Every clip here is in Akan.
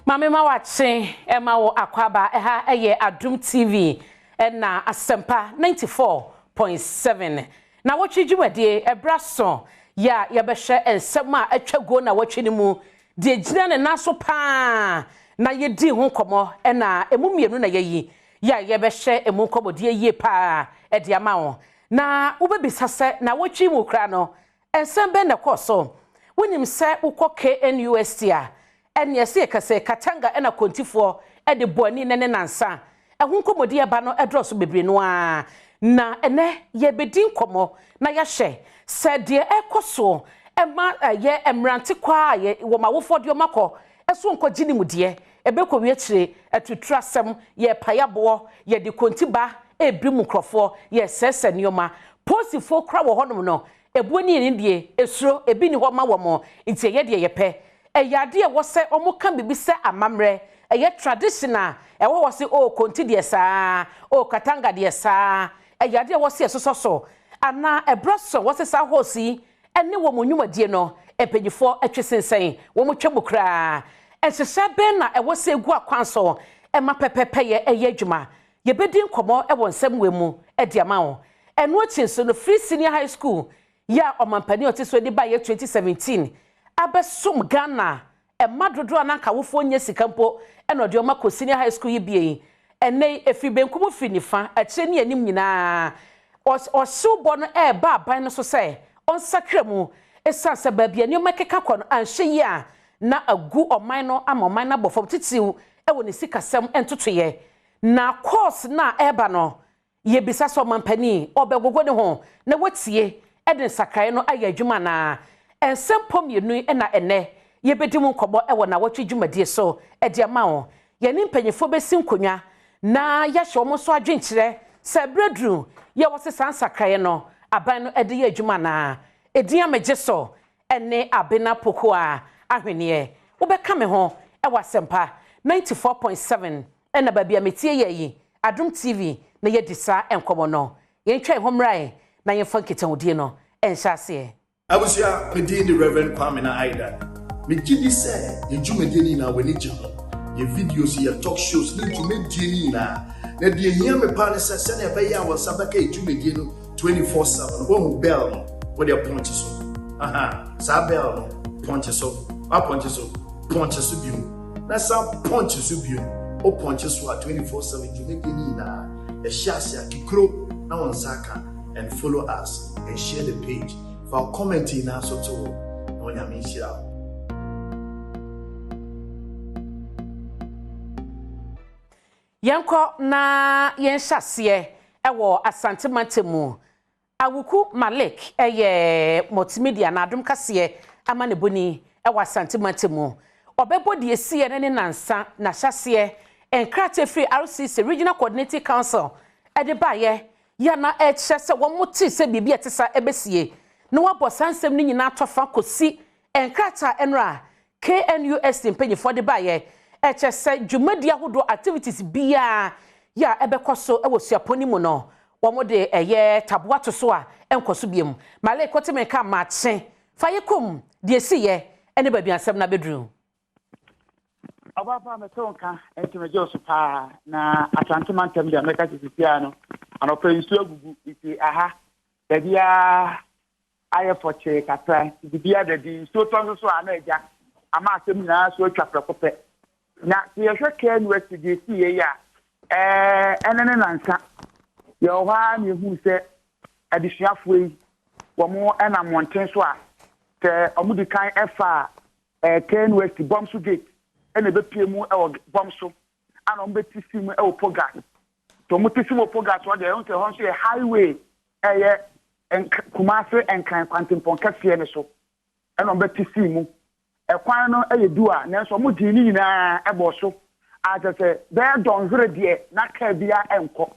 Mame ma wache ema wo akwaba eha eye Adom TV na asempa 94.7 na wochi jiwade ebraso ya yebehwe ensem a atwago na wochi ni mu de gina ne naso pa na yedi ho komo na emu mienu na yeyi ya yebehwe emu komo de yie pa e de ama wo na ubebisa se na wochi mu kra no ensem be na koso wonim se ukọ KNUST a ene se kase katanga ena kontifo e de boani ne nansa ehun komodi eba no edroso bebre no a na ene ye bedin komo na ya hye se de ekoso ema ye emrante kwa ye wo mawofo de omako eso nkogini mudie ebekọ wi akire atutrasem ye payabo ye de kontiba ebri mu krofo ye sese nioma posifo kra wo honom no ebuani ni die esuro ebi ni ho ma wo mo ntie ye de ye pe eyade e wo se omuka bibi se amamre eye traditional e wo se o konti de saa o katanga de saa eyade e wo se sososo ana ebroso wo se sa hosi ene wo monwuma die no epegifo atwesensen wo mo twebukra ensese ben na e wo se egu akwanso e ma pepepe ye eye adwuma ye bedin komo e wo nsem we mu e de ama wo eno chinso no free senior high school ya omampani otiso de ba ye 2017 abesum Ghana e madodo ananka wofo nya sikampo eno de omako senior high school yibie ene efi benkum finifa akire ne anim nyina osubo no e ba aban no so se onsakremu esanse babia ne omekeka kɔ no anhwe yi a na agu oman no amoman na bofom titiw e woni sikasem entotoye na course na eba no ye bisa so mampani obegogo ne ho na watie eden sakai no aya adwuma na ensempom mienu na ene ye bedi mu nkobo e wona watwe dwumadie so e de ama wo ye ni mpanyefo besi nkonwa na ya hye omo so adwenkire se bredru ye wose sansakai no aban no ede ye adwuma na edin amagye so ene abena poko a ahwene wo beka me ho e wasempa 94.7 ena babia metie ye yi Adom TV na ye disa enkomo no ye ntwa homrai na ye fanketan odie no enhyase Abusia medin the Reverend Kwame na Aida. Me gidi say ye dwumade ni na wani gye ho. Ye videos ye talk shows ni dwumade ni na. Na de hia me pa ne se na be ya wasa baka dwumade no 24/7. Wo bell no, wo de ponche so. Aha, sa bell no, ponche so. A ponche so biu. Na sa ponche so biu. O ponche so 24/7 dwumade ni na. E share kikro na won saka and follow us and share the page. For commenting na so to no nyame hira yanko na yenhyase ewo Asante Mantemu awuku Malik eye multimedia na Adom kase ama ne boni ewo Asante Mantemu obebodi esie ne nansa na hyase enkrate free RCC Regional Coordinating Council ede baye ya na echese wo moti se bibia etesa ebesie no wabo sansem ni nyina tofa kosi enkrata enra KNUST mpanyefo de baye echese dwumadi ahodo activities bia ya ebekoso ewosuaponi mu no wo de eye taboa to so a enkoso biem male koteme ka mache fayekom de esiye ene babia asem na bedru ababa metonka entumejo so pa na Asante Mantemu de America tipia no anopa nsu agugu iti aha bia aye foche katra bibia de di so tonso so anaja ama asem na so atwa prekope na ye hwe KNUST de sie ya enene nansa ye oha ne hu se adisuafo yi wo mo ena monten so a te omudi kan efa KNUST bomso gate ene be pie mu e bomso ana ombe tisimu e opoga to mo tisimu opoga so de on se hon so highway eye Kumase enkan kwantempon kafie ne so eno betisi mu ekwan no eyedua nanso mo di ni nyina ebo so atese be don hwere de na ka bia enko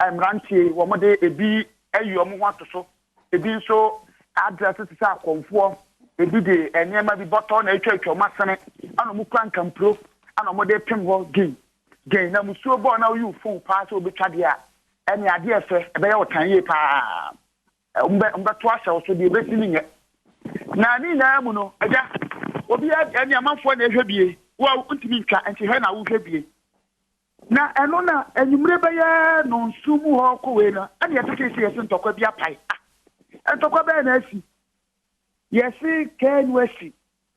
emrantie wo mo de ebi ayo mo wato so ebi nso address tisa akonfo ebi de enema bi botto na etwa masene ana mo kwan kampro ana mo de pem ho gain na musuo bo na you phone pass obetwa de a ene ade efe ebe ye wotan ye pa umbe to asha so de besi ninye na ni na mu no aja obi ani amanfo na ehwe bie wa untimi nka enti he na wo hwebie na eno na enyumre beye no nsumu ho ko we na ani yeteke si yesi ntokwa bia pai ntokwa be na asi yesi kenwesi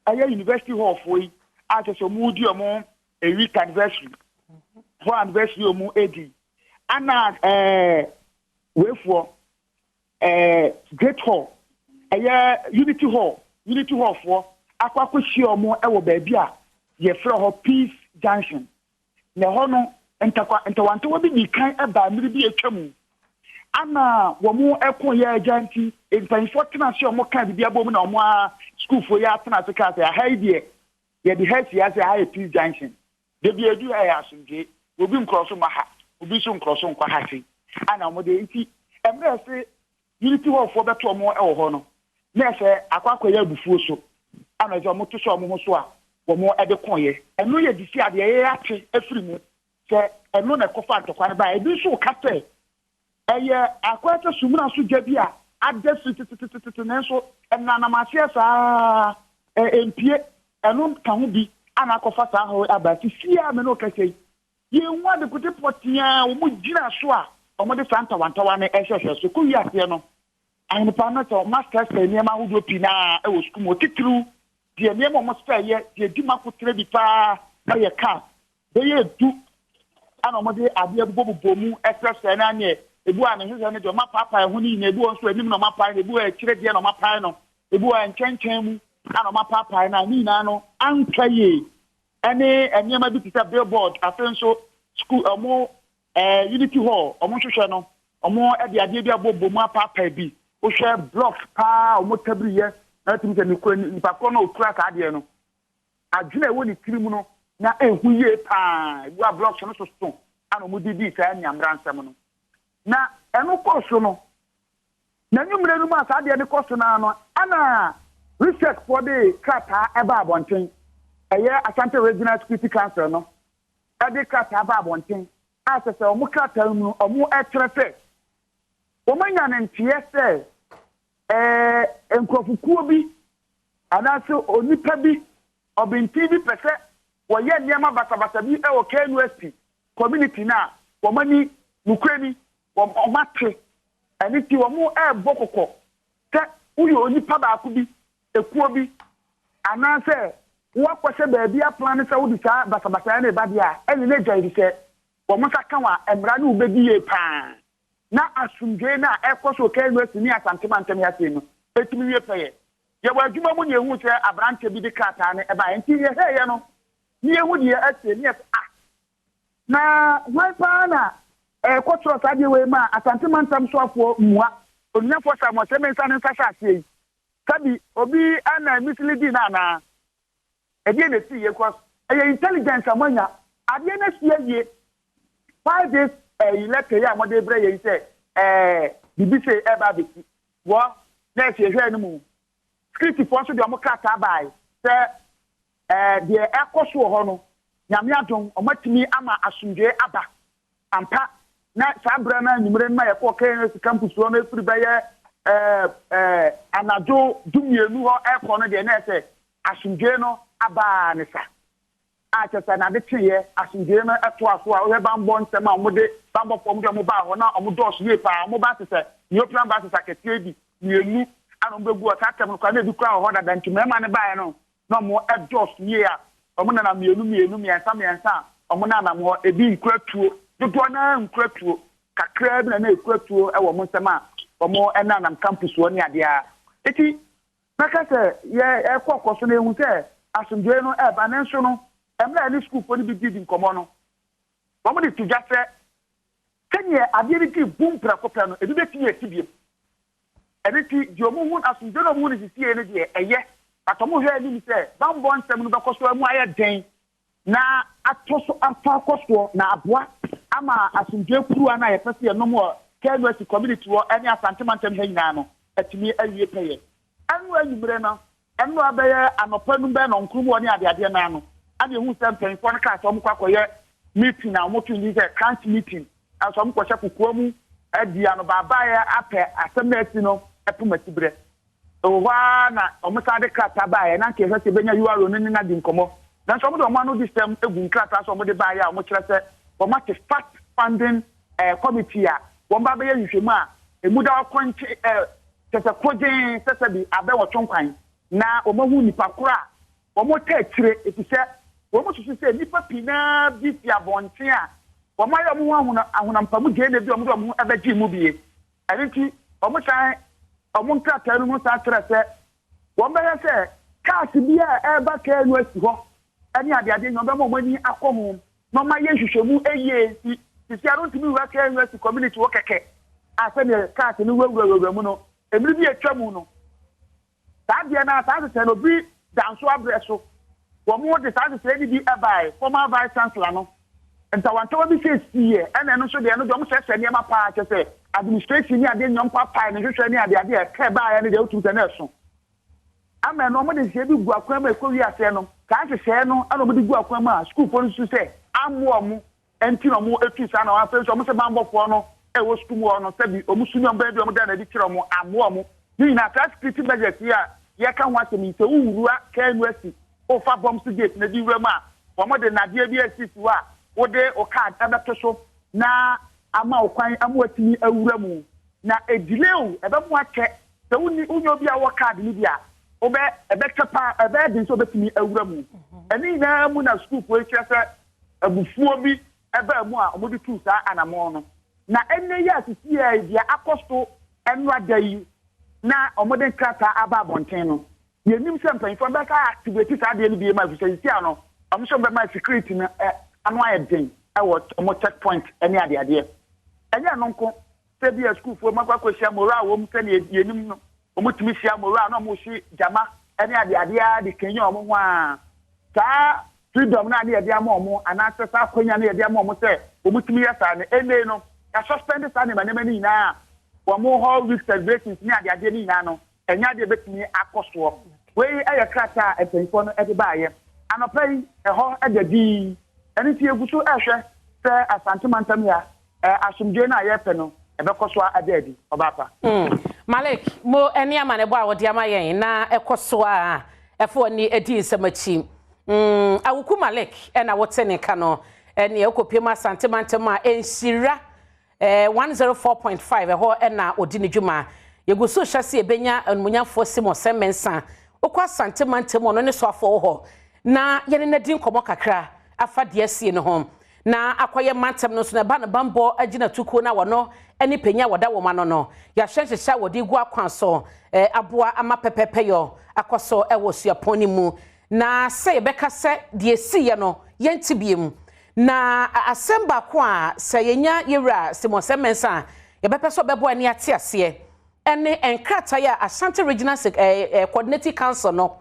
aya university hall foi aso mu di omo a week anniversary for anniversary omo edi ana wefo great hall aya unity hall for akwakohie omo ewo ba bia ye frɛ ho Peace Junction na ho no entawanto bi ni kan eba mmiri bi atwam ana wo mu eko ye ajanti empanfo tena se omo kan bibia bom na omo school fo ya tena se ka se ha ide ye di head ya se ha Peace Junction de bi edu ya asumje obi nkroso maha obi so nkroso nkwa ha se ana omo de nti emre se unity hall fo beto omo ewo ho no na se akwakoya bufuo so ana je omo to so omo ho so a womo ede konye eno ye disi ade ye ate afiri mu se eno na kofa atokwa ba ebi so kate eye akwata sumuna so gabi a ade tititititi nenso enana masie sa empie eno ka ho bi ana kofa sa ho abati fia me no kase ye nwa de kote potia wo mu gina so a omo de santa wantawa ne ehwehwe so ku wiase no ayin pa na to master say niam ahodo pina e wo school mo titru die niam mo say ye die di makotre bi pa na ye ka be ye du ana mo de ade bobo mu express na ne ebu a ne hwehwe ne de ma papa ho ni na ebu nso anim na ma pa ebu a kire de na ma pa no ebu a nchenchem mu ana ma papa na ni na no ankaye ene enyema bi tita billboard afen so school omo unity hall omo hwehwe no omo e de ade bi abobo mu papa bi o hwe block pa omo tabriye na timse ni ko ni pa ko no okura ka ade no adwena e woni tiri mu no na ehuye pa ebu a block no so so ana omo didi ka nyamra nsem no na eno koso no na nyumre no ma sa ade ne koso na no ana research for the kata eba abonten eye Asante Regional Security Council no ade kata eba abonten asese omo kata mu omo etrefe omanya ne ntie se enkofukuo bi anaso onipa bi obinti bi pese woye niam basabasa bi e wo KNUSP community na womani nukreni womate aniti womo bokoko te uyo onipa ba ku bi ekuo bi anase wakwose baabi a plan se wodi sa basabasa na ba dia eni na joyi se womo saka wa emra na ubedi ye pa na asumdwe na ekoso KNUSP ni Asante mantem ya se no etimi ye peye ye wadwuma mu ne ehu se abrante bi de kata ne eba enti ye heye no ni ehu de ase ni na wanpa na kwotro sade we ma Asante mantem so afo mua onyafo sa mo se mensa ne nsa sha se sabi obi ana mislidi na ebe na si ye kwas eye intelligence amanya ade na sie ye 5 days ileke ya mo de bre ye se bibi se eba beti wo na se hwe no mu script for so de mo kata bai se de ekoso ho no nyame adon o matimi ama asundwe aba ampa na sabra na nyumre ma ye ko KNUSP campus no efiri baye anajo dumienu ho eko no de na se asundwe no aba ne sa achesa na de tiye asundwe no eto aso a o he bambo nsem a mo de bambo pom de mo ba ho na o mo dos ye pa mo ba se European ba se ketie bi mienu ana mo begu o ta tem ko na bi kura ho da danti me ma ne ba ye no na mo edos ye a o mo na mienu miensa o mo na mo ebi nkuratuo dodo na nkuratuo kakra bi na nkuratuo e wo mo nsem a o mo enanam campus wo ni ade a eti maka se ye ekwokoso na ehu se asundwe no eba ne nso no emra ni school fo ni bi didi nkomo no wo mo de tuja se kenye ade bi ti bum prakopra no ebi beti ye tibiem ebe ti di omo hu asundwe no mu ni sisie ne de eye atomo hwe ni se bambo nsem no bekoso mu aye den na atoso afakoso na aboa ama asundwe kuru ana ye pese ye no mo KNUSP community wo eni Asante mantem ha nyina no atimi awie peye anu anyumre no enu abaye anopanu be no nkrumu oni ade na no ade hu se mpenfo no ka so mo kwakoye meeting na mo tuni se count meeting aso mo kwose kukuo mu adi ano baba ye ape asemeti no epumatibre owa na omusade kata ba ye na ke hwese benya yuaro ni na di nkomo na so mo do mo no this time egu nkrata so mo de ba ya mo kire se wo ma te fact funding committee a wo ba be yehwehwemu a emu da kwanche tese kojen tese bi abe wo twonkwan na wo mahu nipa kora wo mo ta tire efise wo mo susu se nipa pina bi fi abonte a wo ma yo mo ahuna mpamu je na bi wo mo do mo abaji mu bie enti wo mo san wo mo nkrata no mo sa tire se wo be se cast bi a eba ka enu asi ho ani ade nyo be mo ni akomo no ma ye hwehwemu eye si aron timi wa ka enu asi community wo keke ase ne cast ni wewura mu no emiri bi etwamu no sadia na sadia no bi danso abreso wo mo de sadia ni bi ebai former vice chancellor no enta wanto bi se sie ena no so de no do mo se ne ma pa che se administration ni ade nyom papa ne hwehwe ni ade e ka ba ya ne de otu se na so ama no mo de se bi gu akwan ma ekowi ase no ka hwehwe no ana mo de gu akwan ma school for so se amu mu enti no mo etu sa na wa fe so mo se bambofo no wo school mo no se bi omu sunyo ba bi omu da na di kire mo amu mu ni na security budget ya ye ka ho asemi se wuwura ka university o fa bombs gate na di wura ma wo mo de na de bi assist wa wo de o card abeto so na ama okwan amwatini awura mu na edileu ebe mu ake se wuni unyo bi a wo card ni bia obe ebe kepa ebe din so betini awura mu ani na mu na school for ekese abufuo bi ebe mu a omodi tu sa anamo no na enne ya sisi ya dia akosto enwa dai na omode nkrata aba abonten no yenim se mpanfo be ka activate sa de ni bi ma fi sisi ano omso be ma security na anu ayedin ewo omo checkpoint eni ade enya no nko se bi school for makwa kwahia mora wo mu se ne yenim no omutimi hia mora na mo hyi jama eni ade de kenya omo ho a ta freedom na ade ama omo ana se sa kwanya na ade ama omo se omutimi yesa ne ene no ya suspend sa ne manema ni na wo mo ho week celebrations ni ade ni na no enya de betimi akoso we eye krata epenfo no ede baaye anopai eho edadi eni ti eguso ehwe se asantemantam ya asumdwe na yepe no ebekoso adadi obapa Malik mo eni amane bo awodi amayen na ekoso a efo ni edi nsamachi awuku Malik na wote ne ka no eni ekopiem asantemantam a enhira 104.5 eho na odi ne dwuma yeguso hyase ebenya anmunyafo simo semensa okwa asantemantam no ne so afo ho na yene na din komo kakra afa de asie ne ho na akoye mantem no so na ba na bambo agina tuko na wono eni penya woda wo ma no ya hyenhyehya wodi gu akwan so aboa ama pepepeyo akoso ewo suaponi mu na se yebeka se de asie no yentibiem na asemba ko a se yenya yewra simosemensa yebepeso bebo ani ate ase ene enkrata ya Ashanti Regional Coordinating Council no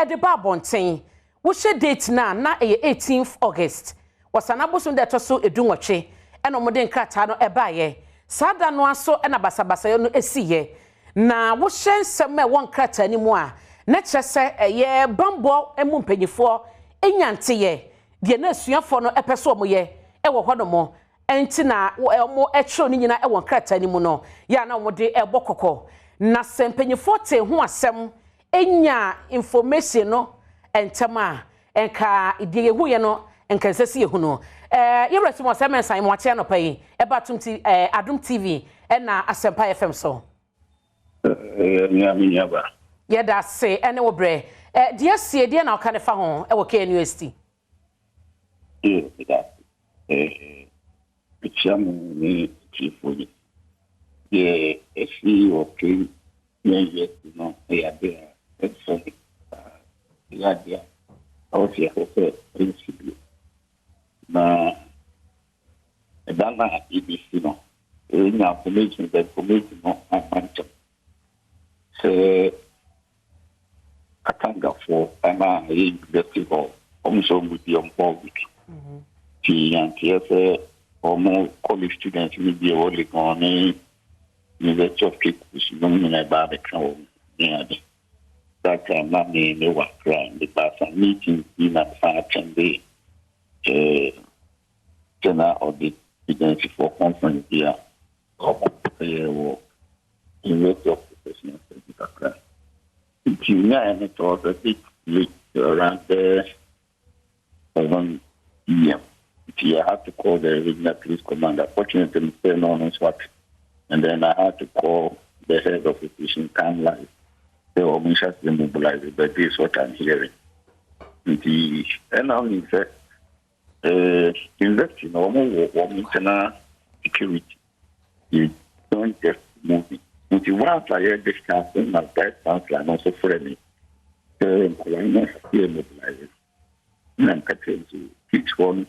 ede ba bonten wo she date na 18th August wasana bosun de toso edunwotwe ena omode nkrata no ebaye sada no aso ena basabasa yo no esiye na wo she nsem e won krata ni mu a na kyese ye bambo emu mpanyifo enyanteye de na asuafo no epeso omoye ewo hodomo enti na omo etro ni nyina ewo nkrata ni mu no ya na omode ebokoko na sempanyifo te ho asem enya information no entama enka idie hu ye no enka sesi ye hu no yewretu mo semensan mo ate no pai Adom TV na Asempa FM so nyaminya ba ye da se ene wo bre dia sie dia na o kan fa ho e wo ka university pichamu ni tifuni ye esi okay ye no ya dia eso ya dia au si hace principio na dana ibisi no ina commission no amancho se katanga for ana investigo omso mudi ombawiki ti yantiese omo college students ni bi o le gone ni le chofki no na ba be kan ni that time me was crying the person meeting in a faction day general of the agency for conference here in rate of professional cry. Junior and it was a bit late around 7 p.m. I had to call the regional police commander. Fortunately, Mr. No what. And then I had to call the head of the station, Time Live. They were anxious to mobilize, but this is what I'm hearing. And now he said, invest in internal security. You don't just move it. Once I heard this council, my vice chancellor and also friendly, I'm not here mobilizing. I'm catching to each one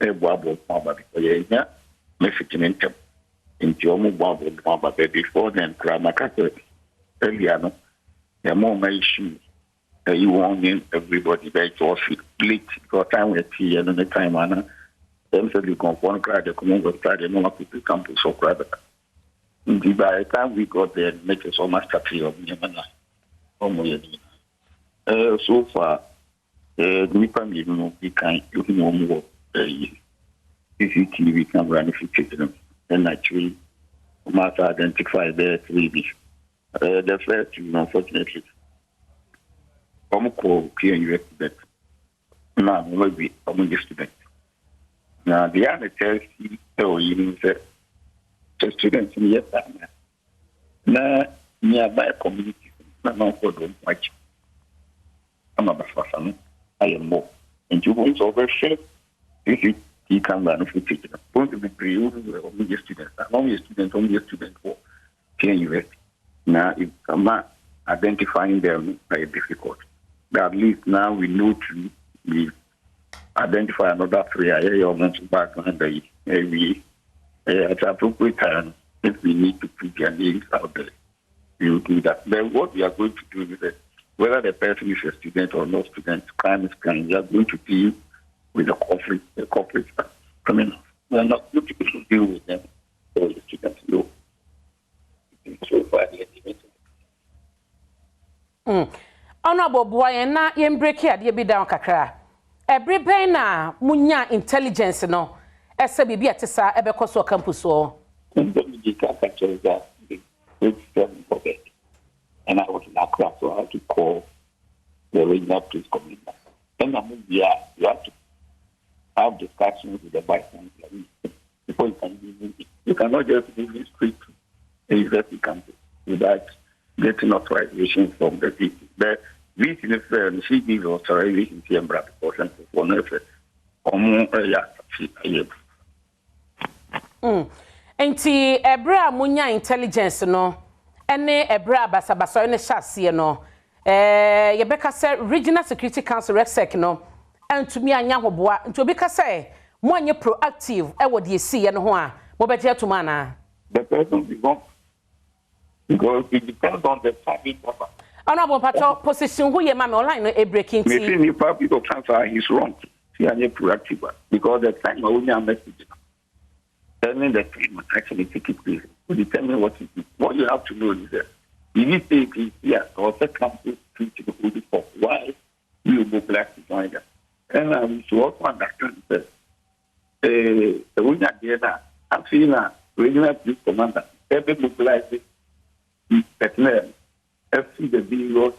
a bubble because you're not messaging into your mobile but before then, Kramaka earlier, the more my issues. You want everybody back to us late because time with tea and the time Anna. Them said you can phone cry the community Friday, no people come to so cry. By the time we got there, make us so much happy of me. So far, we can be kind, you know more CCTV camera and if you check them, then actually must identify the 3B. The first, unfortunately. I'm called clear student. Now, maybe I'm a student. Now, the other test, even said, the students in the now, nearby community, not for them watch. I'm a buffer, I am more. And you won't overshare if you can run a few teachers. Going to be pre-used, only a student. I'm only a student for university. Now, if I'm identifying them, very difficult. But at least now we know to identify another 3 areas back on the at appropriate time. If we need to put their names out there, we will do that. Then what we are going to do is that whether the person is a student or not student, crime is crime. We are going to deal with the corporate criminals. We are not going to deal with them or the students. No. So far, the Honorable boy na yem break here dey be down kakra. Every ben na munya intelligence no. Ese bibi atesa ebekọ so campus o. And I was in Accra, so I had to call the regional police commander. And you have to have discussions with the vice chancellor before you can move it. You cannot just move it straight to a university campus without getting authorization from the people. The VC she gives authorization to Embra because for never Enti ebra munya intelligence no ene ebra basabasa ne hyase no yebeka se regional security council RECSEC no antumi anya hoboa nti obi ka se mo anye proactive e wo de esi ye no ho a mo beje atuma na the person be gone because it depends on the family member. Honorable Patrol position who ye ma me online no e breaking tea. Maybe if people transfer is wrong. See anye proactive because the time I only message. Telling the time actually take it place to determine what it is. What you have to know is that if you take it here or the campus to the police for why you go black to join them. And we should also understand that when you are there, I feel that regional police commander every mobilizing personnel, every the vehicles,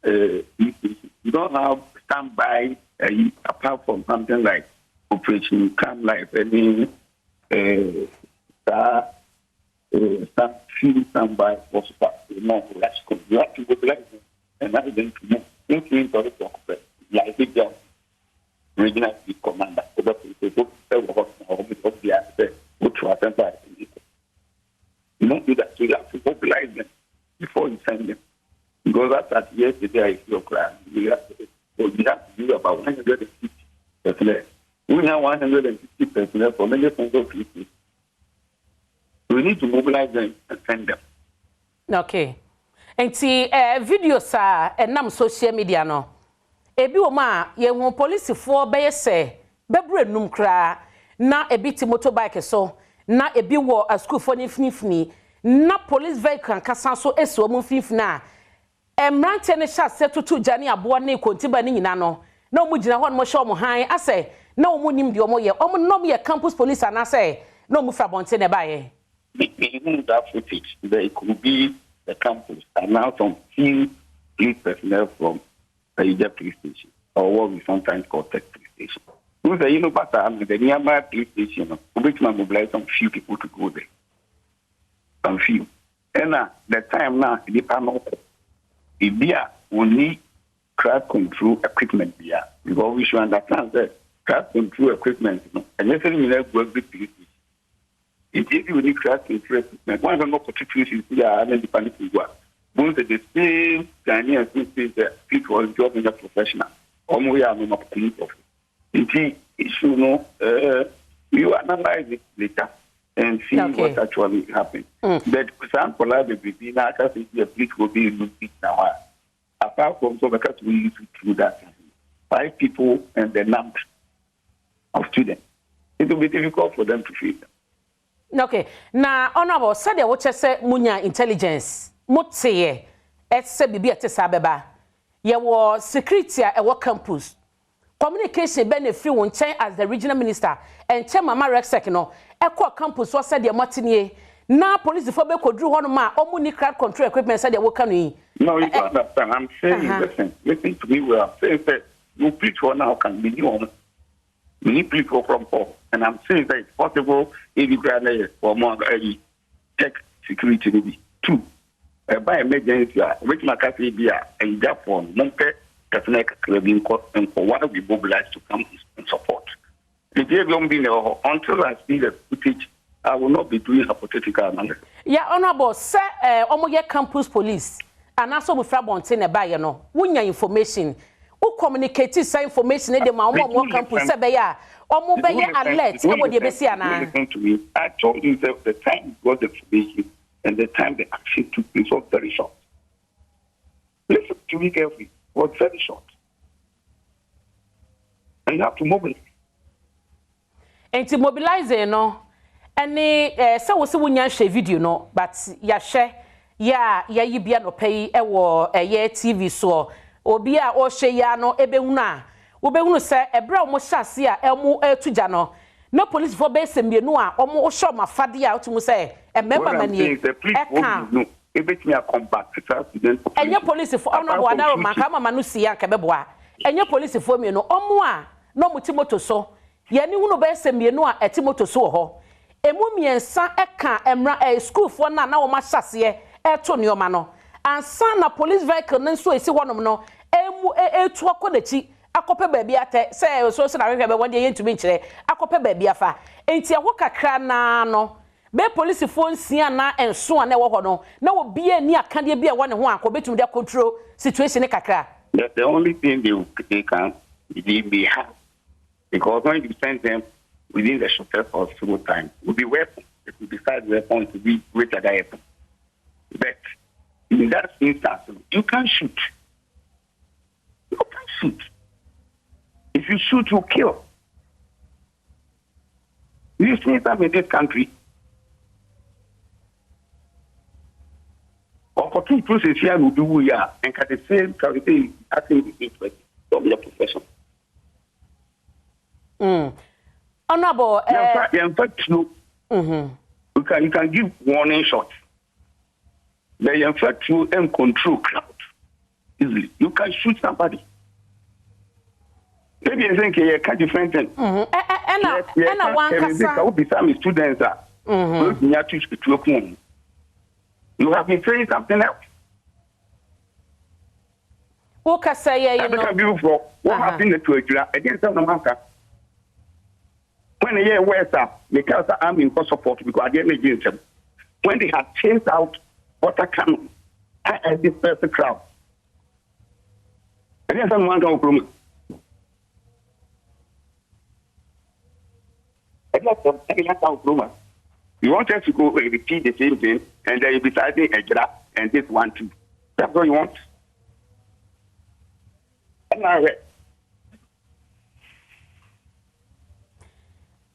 you don't have standby apart from something like Operation Calm Life, any standby for not you have to mobilize them and now then to move into the like the regional police commander over people of the aspect which was you don't do that, so you have to mobilize them before you send them. Because that's at yesterday I feel crime. You have to do about 150 personnel. We have 150 personnel for many kinds of people. We need to mobilize them and send them. Okay. And see, video sa nam social media no. Ebi o ma ye hu police for be say bebre num kra na ebi ti motorbike so na ebi wo a school for nifnifni na police vehicle kasa so eso mu finfina emrante ne sha setutu jani abo na kontiba ni nyina no na omu gina ho no mo sha omo han ase na omu nim de omo ye omo nom ye campus police ana say na omu fra bonte ne baye. Even that footage, it could be the campus and now some few police personnel from the police station or what we sometimes call tech police station. You say, you know, but the nearby police station, which might mobilize some few people to go there. Some few. And the time now, the panel, if there will need crowd control equipment there, because we should understand that crowd control equipment, and necessarily work with police. If you need crowd control equipment, one of the situations here are independent to work. Both the same Ghanaian since the people was job in the professional. We are no police officer. Indeed, issue no, you analyze it later and see what actually happened. But some collaborative, now I can the police will be in now. Apart from so because we used to do that, 5 people and the number of students, it will be difficult for them to feed them. Okay, now honorable said what you say munya intelligence. Motseye etse bibi ete sabeba ye wo security e wo campus communication be na free won chen as the regional minister and chen mama rexec no e ko campus wo said de motenie na police for be kodru ho no ma omu ni crowd control equipment said de wo kanu yi. No, you don't understand. I'm saying listen to me well. I'm saying that you preach for now can be new. We need people from home, and I'm saying that it's possible if you grant or more tech security maybe 2. By emergency, which my cafe be and therefore, Monte, Catholic Clubbing Court, and for one of the mobilized to come and support. If you don't be there until I see the footage, I will not be doing hypothetical analysis. Yeah, honorable, sir, Omoye campus police, and also with Frabontin a buyer, no, wunya information, who communicated some information in the Mamo campus, Sabaya, or mobile alert, nobody listen to me. I told you that the time was the information. And the time the action took place was very short. Listen to me carefully. It was very short. And you have to mobilize. And to mobilize, no. And so we see when share video, no. But ya share, you be no pay a TV so. Obia or share ya no ebe una. Ube unu say a brown moshasi elmo tujano. No police for base and no or show my father out to say a member many. The police no. If me a combat and your police for honorable Makama Manusia Kabeboa. And your police for me no omwa no mutimoto so. Yani uno base and no a timoto so ho. A mummy and son eka emra a school for na mashasie etonio mano. And son a police vehicle nenso esi one no emu to akodachi. Akope baby ate say so na hwehwe be wode yentu bi nkire akope baby afa enti eho kakra na no be police phone sia na enso na ewo ho no na obi ani akade bi e wone ho akobetum de control situation kakra. The only thing they can be have, because when you send them within the shortest possible time will be weapon. It will decide weapon to be greater than weapon. But in that instance you can shoot. You can shoot. If you shoot, you kill. You see that in this country. For 2 processes here, we do we are and at the same time, acting interest of your profession. Honorable, in fact, you can give warning shots. They in fact you and control crowd easily. You can shoot somebody. Maybe you think you can't defend them. And one can be some students are. You have been saying something else. What say you know? What happened to you against the America? When a year west up, because I'm in for support because I didn't against them. When they had chased out water cannon and dispersed the crowd. Against someone go from you want us to go and repeat the same thing, and then you be citing a graph and this one too. That's what you want.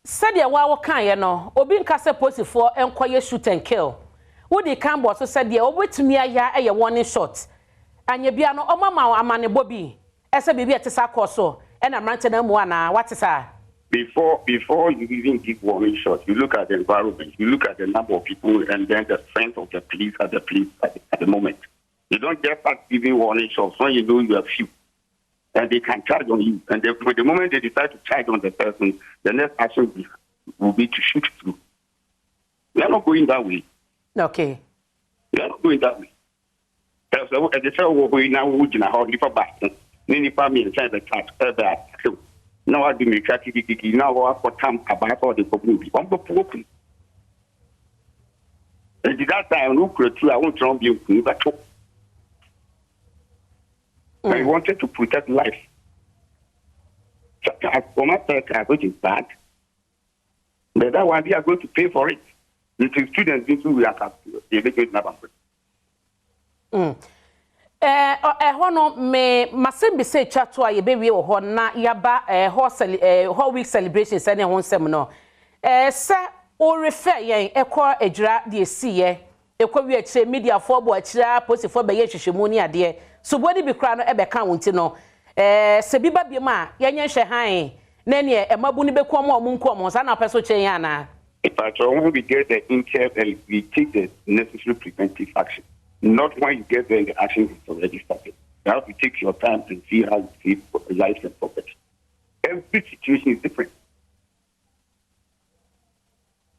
Said ya wa kan no obi nka se posifo enkoye shoot and kill. Wo dey kan boss said ya obetumi aya eye warning shot. Anya bia no omama amane bobi. Ese bibi etesa koso e na mrante na mu ana watisa. Before you even give warning shots, you look at the environment, you look at the number of people, and then the strength of the police at the moment. You don't just start giving warning shots when you know you are few. and they can charge on you. And for the moment they decide to charge on the person, the next action will be to shoot through. We are not going that way. Okay. We are not going that way. So, as I said, we're going now, we're going to hold you for back. Many family inside the chat, now I do me track now I for time about all the community. I'm the broken. And that time, look at you, I won't try to be a but I wanted to protect life. For my part, which is bad. But that one, they are going to pay for it. The students need to react. They make it never. Hono me masembe say chat wa ye be we ho na yaba whole week celebration say ne ho nsem no se o refer yen ekọ ejira de esiye ekọ wi akire media for bo akira post for be ye hwehwemu ni ade so body bi kra no e be kan wonti no se bi ba bi ma yenye hwe han na ne emabu ni be ko mo nko mo sa na peso chen ya na if I try when we get the intel and we take the necessary preventive action. Not when you get there, the action is already started. You have to take your time and see how you save life and property. Every situation is different.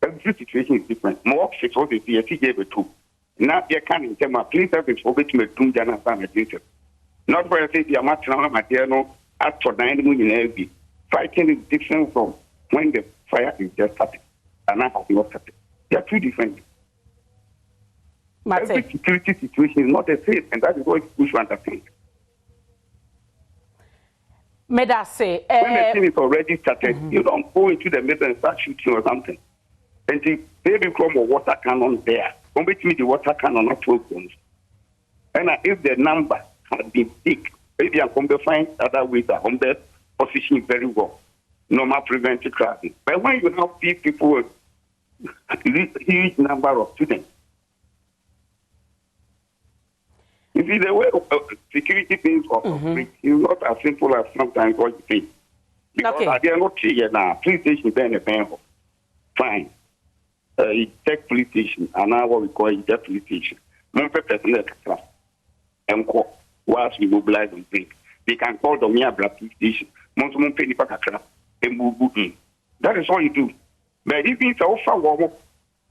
Every situation is different. More fix what the CSC gave it to. Now, you can't tell my police have been forgetting to do Jana San against not where I say the Amatana Material, as for 9 million every. Fighting is different from when the fire is just started and now has not started. They are two different. Every security situation is not the same, and that is what we should understand. Meda say, when the thing is already started, you don't go into the middle and start shooting or something. And they become a water cannon there. Don't bet me the water cannon not 12 guns. And if the number has been big, maybe I'm going to find other ways that I'm positioning very well. Normal preventive crime. But when you have these people with a huge number of students, you see, the way security things operate is not as simple as sometimes what you think. Because they are not here now. Police station, then a ban. Fine. Tech police station, and now what we call it, the police station. Monthly personnel class. And whilst we mobilize and think, they can call the Miabra police station. Monthly penny pack a crap and move in. That is all you do. But if it's also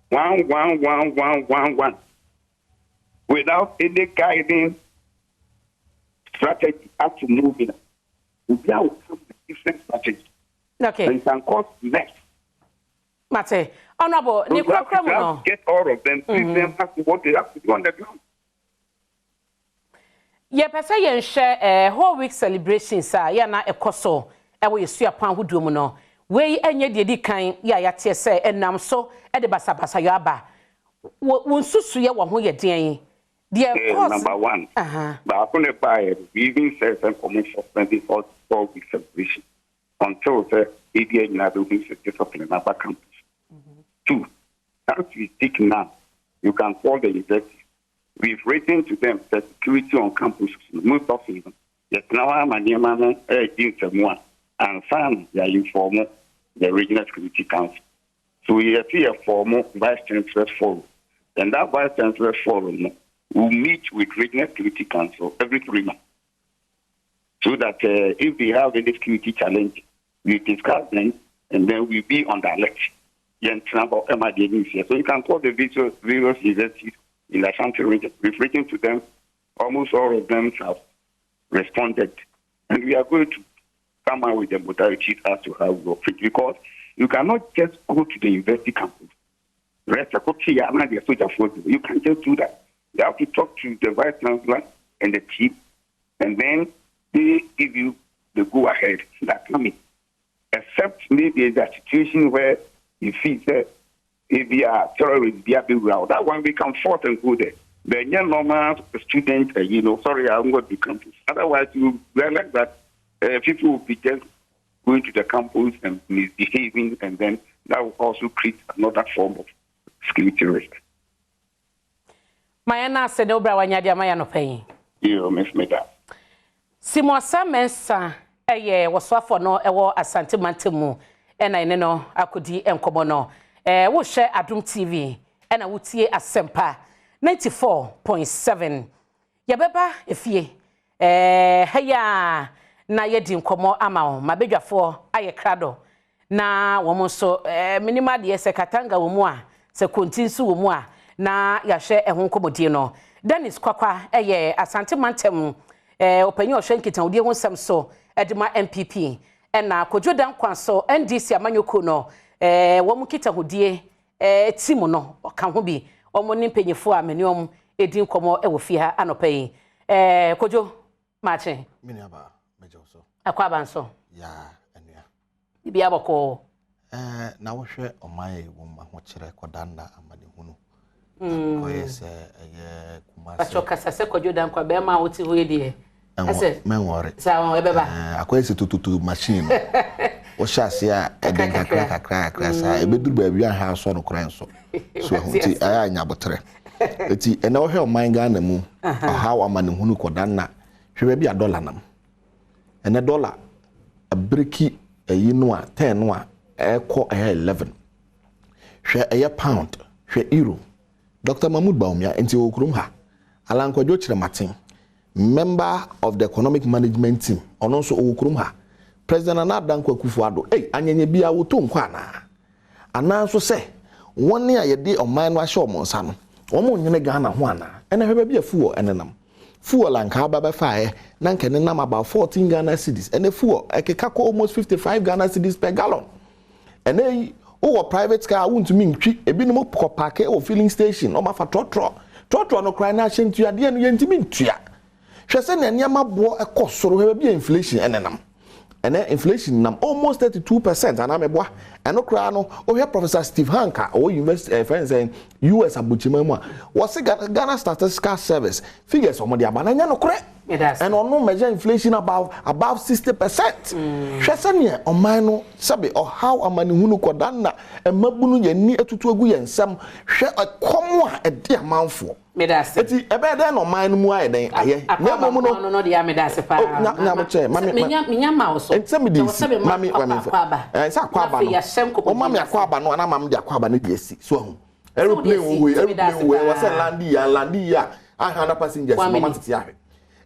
1. Without any guiding strategy, how to move in. We have different strategy. Okay. And it can cost less. Mate, honorable, so get all of them, please them have to what they have to do on the ground. Yeah, per se yen share whole week celebration, sir. Ya na ekoso. We yesu apan hudu mu no. We enye de di kan ya ya tie se enam so e de basabasa yo aba. Won susu ye wo ho ye den. Number one, but I couldn't buy it. We even said some commercial spending for 4 week celebration until the ADA in Adom discipline in our campus. 2, as we speak now, you can call the university. We've written to them that security on campus, most of them, yes, now I'm a new man, and some they are informal, the regional security council. So we have here a formal vice chancellor forum, and that vice chancellor forum will meet with regional security council every 3 months, so that if they have any security challenge, we discuss them, and then we'll be on the alert. So you can call the various universities in the Ashanti region. We've written to them. Almost all of them have responded. And we are going to come out with the modalities as to how we operate. Because you cannot just go to the university campus. You can't just do that. You have to talk to the vice chancellor and the chief, and then they give you the go-ahead that coming. Except maybe the situation where you feel that if you are terrorists, that one we can force and go there. But you're normal student, sorry, I'm going to be campus. Otherwise, you realize that people will be just going to the campus and misbehaving, and then that will also create another form of security risk. Mayana said, "Obra wanyadi amaya no pay." You miss me that. Simosa mensa was for no ewo asante mantemu ena ene no akodi enkomo no wo share Adom TV ena wutie asempa 94.7 yabeba efie heya na yedi nkomo ama wo mabedwafo aye krado na wo mo so minima de se katanga wo mu a se kontinsu wo mu a na ya hwe ehon nkomodie no Dennis Kwakwa eye Asante Mantem opanyi ohwe nkitan odie ho nsem so edema MPP na kojodan kwanso NDC amanyoko no wo mu kita hodie timu no ka ho bi omo ni mpanyefo a meniom edi nkomo wo fi ha anopa yi kojo mache mini aba mejo so akwa banso ya enua ibi abako na wo hwe omaye wo ma ho kire kodanda amane hunu ko yese kuma se kasa se kojo dan kwa be ma woti ho yedie ase menwore sa won ebeba akwese tututu machine o shase a eden kakra sa ebeduru ba bia ha so no kran so nti aya nya botre eti ena wo hwe oman Ghana mu how amane hunu kodanda hwe ba bia dollar nam ena dollar abreki ayi no a 10 no a eko 11 hwe pound hwe euro Dr. Mahmoud Baumia enti okurum ha alankwajo kire matin member of the economic management team ono so okurum ha president Nnawotwi Akufo-Addo anyenye bia woto nkwa ana so se woni a yede oman no ahye omonsa no omo nyene Ghana ho ana ene hwe bia fuo enenam fuo lanka aba fae na nke ne nam about 14 Ghana cedis ene fuo ekeka ko almost 55 Ghana cedis per gallon ene o private car won't mean ntwi ebinom ko park o filling station o ma fa trotro no cry na hyentu ade no yentimi ntua hwese na niam abo ekosoro he bia inflation enenam ene inflation nam almost 32% ana meboa eno kra no o he Professor Steve Hanka o university friends in US abuchima mu a wo se Ghana Statistical Service figures omode abana nya no kre and ono measure inflation above 60%. Hwese ne oman no sabe o how amani hunu kodanna emabunu yani etutu agu yensam hwe ekomo a ede amanfo medase eti ebe de no oman mu aye den aye na momu no de ya medase pa na mo che minya ma so ensem di mami sa kwaba no o mami akwaba no na mam de akwaba no de esi so hu aeroplane we was landi ya ahana passengers mama tete ahwe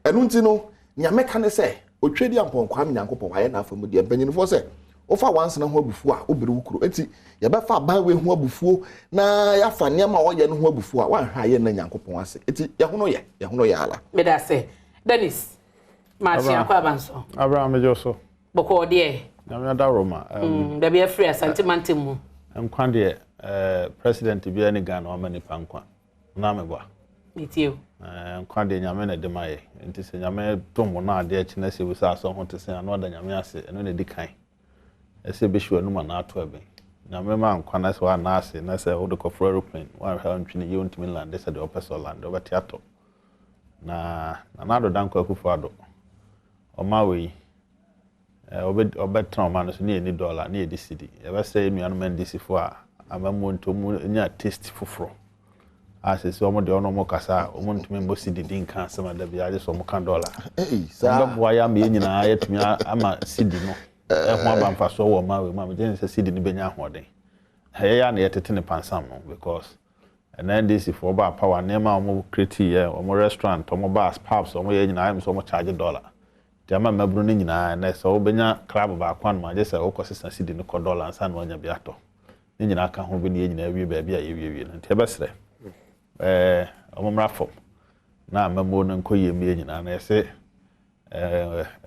enu nti no nyame ka ne se otwedi amponkwa am nyankopon waye na afamu de banyinfo se ofa once na ho abufu a obere wukuro enti ye be fa ban we ho abufuo na ya fa niam a oye no ho abufuo a wan hwa ye na nyankopon ase enti ye hono ye ala medase Dennis machi akwa banso Abraham Joso boko de nyame da Roma da be free Asante Mantem mu nkwan de president bia ni Ghana o mani pankwa na mebwa mitio nkwan de nyame na de maye enti se nyame tomo na ade achi na se bu sa so ho te se na oda nyame ase eno na di kan ese be hwa numa na ato ebe nyame ma nkwan na se wa na ase na se wo de kofro aeroplane wa ha ntwini ye ontimi land se de opeso land obati ato na do Danko Akufo-Addo oma we obetra ma no so ne ni dollar ne edi cedi e be se enu anu ndc fo a amamu ntomu nya taste foforo ase so mo de ono mo kasa omo ntumi mbo cedi din kan sama da bia je so mo kan dollar sa bo ya me nyina ya tumi ama cedi no e ho aba mfa so wo ma we ma je se cedi ni benya hoden he ya na yetete ne pansam no because and ndc fo ba power na ma omo create ye omo restaurant omo bars pubs omo ye nyina am so mo charge dollar Jama mabru ni nyina na so obenya club ba kwan ma je se okosesa cedi ni ko dollar ansa na onya bia to ni nyina ka ho bi ni nyina wi ba bia ye wi no nti ebesre omomrafo na mamo no nkoye mi nyina na ese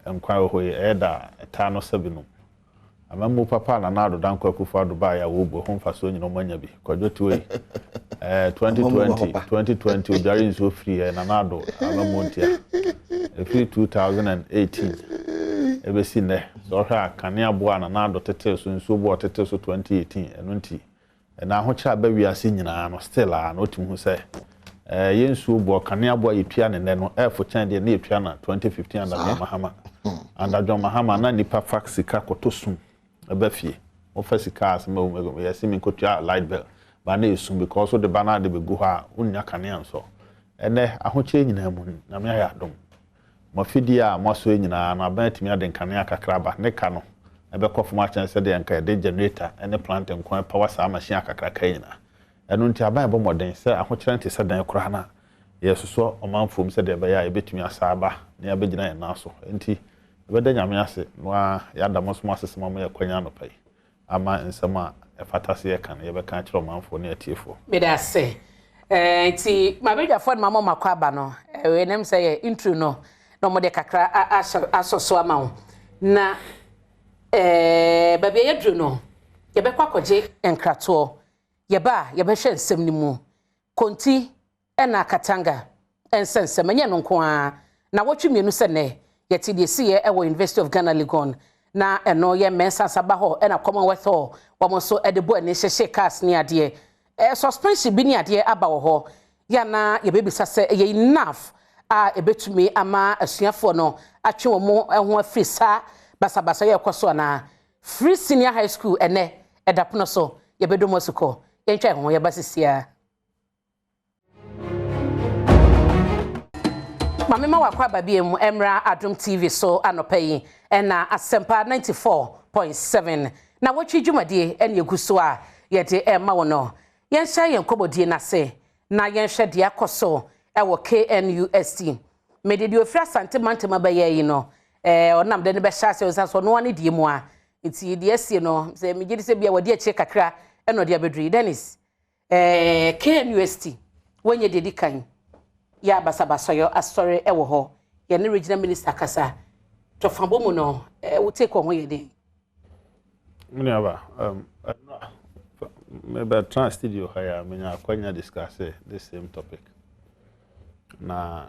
nkwa ho ye da ta no sabinu amamu papa na nado Danko Akufo-Addo ba ya wo bo ho mfaso nyina omanya bi kwadwotu we 2020 ojari nso free na nado amamu ntia free 2018 ebesi ne so hwa kane aboa na nado tete so nso bo tete so 2018 eno nti na ho cha ba wiase nyina no still a no tim hu se yensu bo kane aboa yetua ne no efo chan de na yetua na 2015 under Mahama under Mahama na nipa fax ka kotosum abafie ofasika asema o yesi min kotua light bill ba na esum because so the banner de be go ha unya kane anso ene ahoche nyina mu na me ya dom mafidia maso nyina na ba timi ade kane akakra ba ne ka no ebe kofu ma chan se de nka de generator ene plant nkwan power sa machine akakra ka nyina eno nti aban bo moden se ahoche nti se dan kura na yesuso omanfom se de be ya ebetumi asaba na ya begina na so nti weda nyame ase no ya da mo so asesema mo yakwanya no pai ama nsema efatase ye kan ye be kan kiro manfo ne atiefo me da se ti mabedwafo mama makwa aba no we nem say intro no no mo de kakra asoso ama wo na babia yedru no ye be kwakoje enkrato ye ba ye be hwe nsem ni mu konti na katanga ensensem enye no nko a na wotwe mienu se ne ye ti de sie e wo University of Ghana Legon na eno ye mensa saba ho na Commonwealth ho wo so edebo ani hyehye cars ni ade suspension bi ni ade aba wo ho ya na ye bebisa se ye enough a ebetumi ama asuafo no atwe wo mo ho afisa basabasa ye kwaso na free senior high school ene edapono so ye bedomo suko ye ntwa ho ye basisia Mamema wakwa babiemu Emra Adom TV so anopayi na Asempa 94.7 na wotwi dwumadie ene eguso a yede ema wono yenhya yenkobodie na se na yenhwe de akoso ewo KNUST mededi ofra santemantema baye yi no onam de ne be hya se osaso no ane die mu a nti de asie no se megidi se bia wode achi kakra eno de abedri Dennis KNUST wonye dedi kan ya basabasoyo asori ewo ho ye ne regional minister kasa to fambo mu no wo take on ye den Nnawotwi maybe trans studio haya menya kwanya discuss the same topic na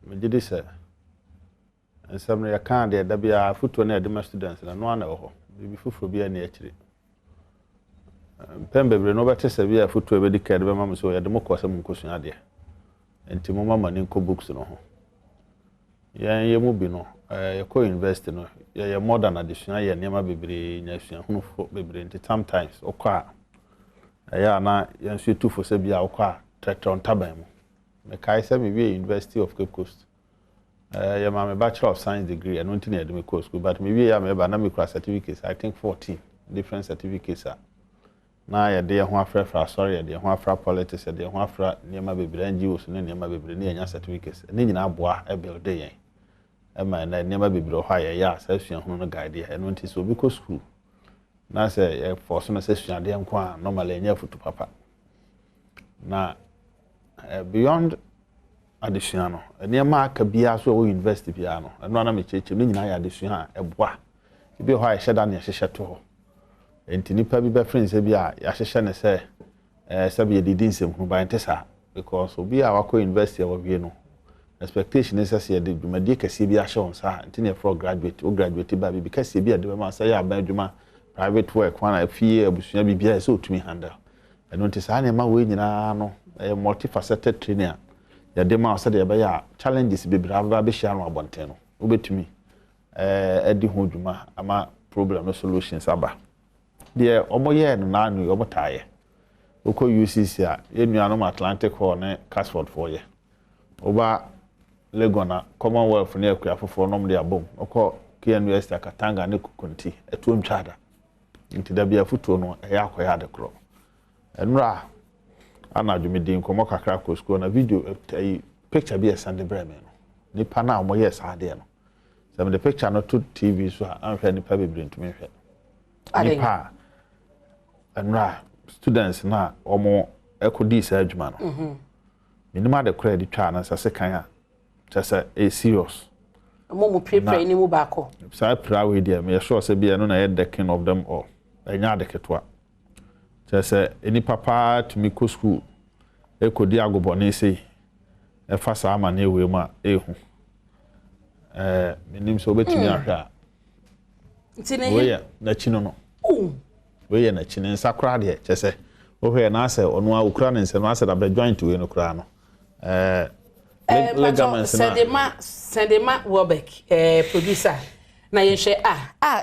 me did say ensam ya kan de da bia foto na edema students na no ana ho bibi fufuro bia na akire pembebre no betese bia foto e be dikade be mam so ya de mokose mu nkosua de enti mo mama ni nko books no ho ye mu bi no ye ko university no ye more than additional ye niam bebre nya sua hunu fo bebre enti sometimes okwa ya na ye nso tu fo se bia okwa tretron taban mu me kai se me we University of Cape Coast ye ma me Bachelor of Science degree and nothing at me course but me we ya me ba na me class certificates I think 14 different certificates na ya de ho afra sorry ya de ho afra politics ya de ho afra niam bebre NGOs ne niam bebre ne nya certificates ne nyina aboa e build yen e ma na niam bebre ho ya sa sua ho no guide ya no nti so because school na say e force no say sua de nko a normally nya futu papa na beyond adesua no niam aka bia so wo university bia no eno na me cheche me nyina ya adesua e boa bi ho a hyeda na hyehye to ho enti nipa bi be friends bi a ya hyehye ne se sabi edidi nsem hu ba ntesa because obi a wako university wa wie no expectation is say the dwumadi kase bi a hye on sa enti ne for graduate o graduate ba bi kase bi a de ma say ya ba adwuma private work wana fie abusua bi bia so otumi handle eno ntesa na ma we nyina no multifaceted trainer ya de ma say de ba ya challenges bi bra ba be hia no abonten no obetumi edi ho dwuma ama problem solutions aba de omoye no na anu omotaye oko UCC a enuanom Atlantic Hall ne Casford for ye oba Legona Commonwealth ne akuafofo nom de abom oko KNUST Katanga ne Kukunti etuom twada nti da bia futuo no ya akoya de kro enra ana dwumedin komo kakra ko school na video picture bia sande breme no nipa na omoye saade no some the picture no to TV so anhwe nipa bebre ntumi hwe nipa enra students na omo ekodi sa adwuma no minima de credit twa na sase kan a tese a serious mo prepare ni mu baako sa pra we dia me sure say bia no na the king of them all enya de ketwa tese eni papa to me ko school ekodi agobo na sei e fa sa ama na ewe ma ehu minim so betumi ahwa ntine we ya na chino no we ya na chine nsakra de tese ohwe na ase ono a ukra ne nsem ase da be joint we no kra no ligaments na Sendema Wobek producer na yenhwe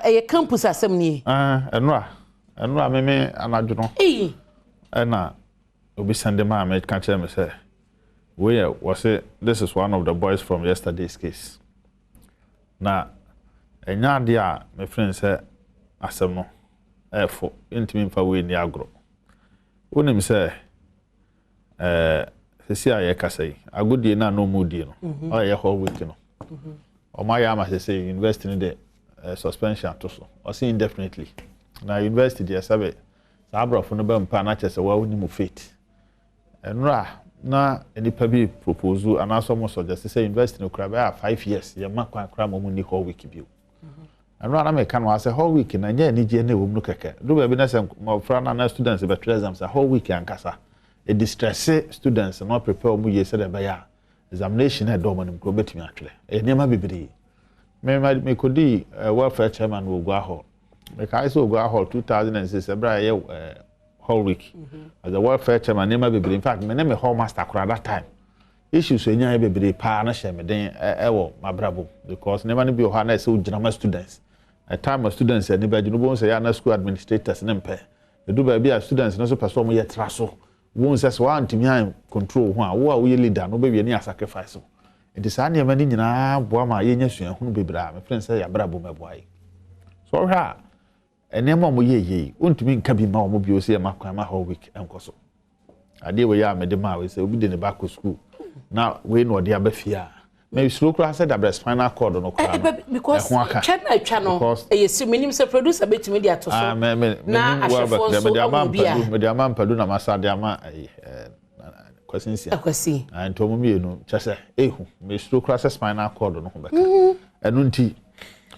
e campus asem ni enra meme anadwo no na obi Sendema me kan chere me say we was it this is one of the boys from yesterday's case na enya de a me friend say asem no efo intimi mfa we ni agro wonim say sesi aye kasai agudie na no mudie no aye ho week no o ma ya ma say university ni de suspension to so o say indefinitely na university dey sabe sabrofo no ba mpa na chese wa woni mu faith enra na enipa bi propose anaso mo suggest say university no kra ba 5 years ye makwa kra mo mu ni whole week bi enra na me kan wa say whole week na nya ni je na wom no keke do ba bi na say mo fra na students be exams a whole week ankasa e distress students no prepare mu ye say da ba ya examination e do mo nim ko betimi atwele e niam bibiri me kodi welfare chairman wo gwa hall me kai so gwa hall 2006 ebra ye whole week as a welfare chairman niam bibiri in fact me na me hall master kura that time issues so nya bibiri pa na she me den wo mabrabo because niam na bi o ha na say ujinama students a time of students and ba no say ya na school administrators na mpe do ba bi a students no so person mo ye traso won say so antimi an control ho a wo ye leader no ba wi ni sacrifice so it is an yema ni nyina boa ma ye nya sua hunu bebra me friend say ya brabo meboai so ha enema mo ye ontimi nka bi ma mo bi o say makwan ma whole week enkoso ade we ya me de ma we say obi de ne back to school na we no de abafia me slow class said that spinal cord no because channel yes minim say producer betimi dia to so na ashefo so me dia man padu na masa dia ma kwasinsia akwasi and to me no chese ehu me slow class spinal cord no ho beka enu nti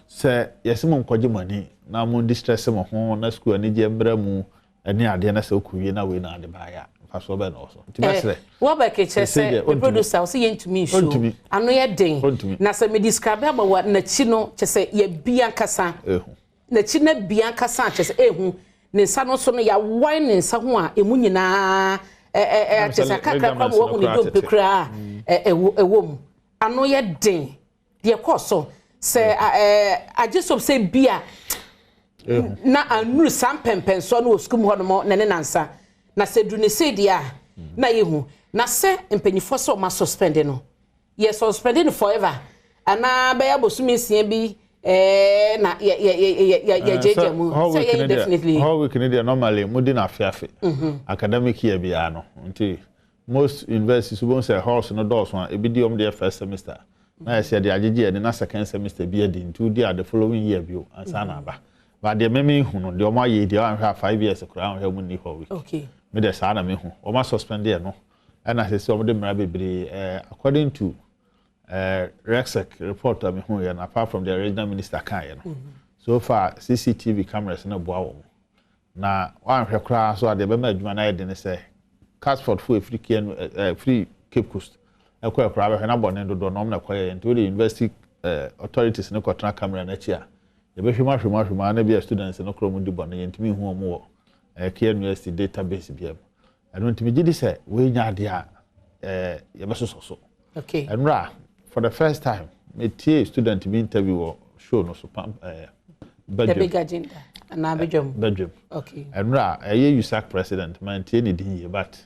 se yesimo nkoje mani na mo distress mo ho na school ani je mbra mu ani ade na se okuwie na we na ade ba ya faso be no so nti mesre wo ba ke chese the producer so yentumi show ano ye den na se me describe ama na chi no chese ye bia nkasa ehu na chi na bia nkasa chese ehu ne nsa no so no ya wine ne nsa ho a emu nyina chese kakra kwa wo ne do pekra ewo mu ano ye den de koso se ajiso se bia na anu sam pempen so no skum ho no na ne nansa na se du ne se dia na yehu na se empanifo so ma suspend no ye suspended forever ana be ya bosumi sia bi na ye jeje mu say definitely how we can do normally mudi na afiafe academic year bia no nti most universities won say halls no doors one e bi di the first semester na ye say the agege na second semester bi di nti di the following year bi ansa na aba but the meme hu no the o ma ye di an 5 years kura an mu ni whole week okay me de sa na me hu o ma suspend there no and I say o de mra bebre according to Rexec report me hu ya apart from the regional minister kan ya no so far CCTV cameras na boa wo na wan hwe kra so ade be ma adwuma na ye de ne say Casford for free Cape Coast ekwa kra be na bone do no na kwa ye nto the university authorities ne kwatena camera na chi a ye be hwema na be students no kro mu di bone ye ntimi hu omo wo Care University database biam and when to me did say we nya de a so okay and for the first time me TA student be interview or show no so the big agenda and bedroom okay and a USAC president man TA ni din but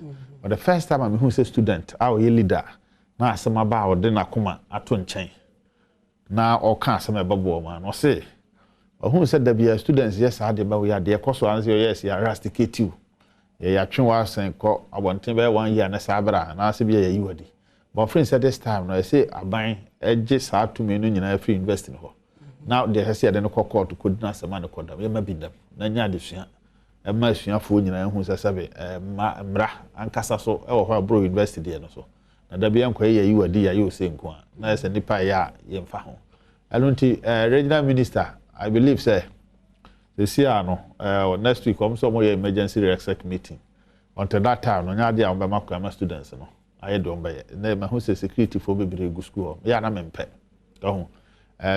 for the first time I'm who say student our leader na asema ba o de na koma ato nchen na o kan asema babo man no say who said that be students yes I had we had the course answer yes ya rusticate you ya twen wa sen ko abonten be 1 year na sabra na se be ya yiwadi but friend said this time no I say aban eje sa to me no nyina free invest in ho now they say the court could na se man ko dam ya mabindam na nya de sua e ma suafo nyina hu se sabe mra ankasa so e wo ho bro university de no so na da bia nkwa ya yiwadi ya yo se nko na se nipa ya yemfa ho alonti regional minister I believe say this year no next week come some emergency Rexec meeting until that time no nya dia on be makwa students no I don be na ma hu say security for be go school ya na mempe ho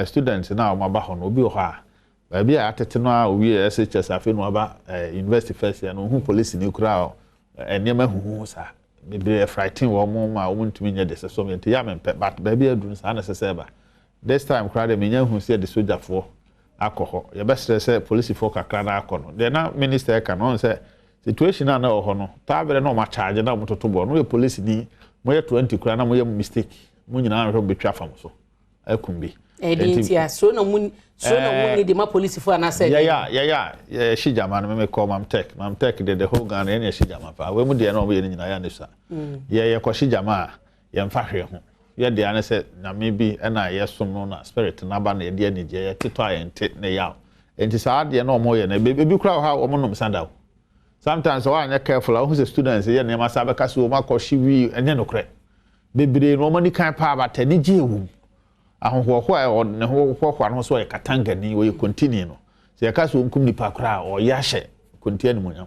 students na ma ba ho no obi ho a ba bia atete no a owi SHS afi no aba university first year no hu police ni kura enema hu sa be frighten wo mo ma wo ntumi nya de se so me ya mempe but ba bia dun sa na se se ba this time kura de me nya hu say the soldier for alcohol you best say police for kakra na akono de na minister can on say situation na ho no ta bere na o ma charge na mototo bo no police ni mo ye 20 kra na mo ye mistake mo nyina anhwe betwa fam so akumbi edintia so na mun ni de ma police for na say ya shijama na me call mam tech the whole Ghana any shijama pa we mu de na o ye nyina ya ne sa ye ko shijama ye mfa hwe ho ye de ane se na maybe na yesom no na spirit na ba na ye de anije ye tito ayente na yaw enti saa de na omo ye na bebi kura ha omo nom sanda sometimes o anya careful who say students ye na ma sabe ka so ma ko hwi enye no kre bebre no omo ni kan pa ba tani je ewu ahohoho a ne hohoho no so ye katanga ni we continue no se ye ka so nkum ni pa kura o ya hye continue mo nyam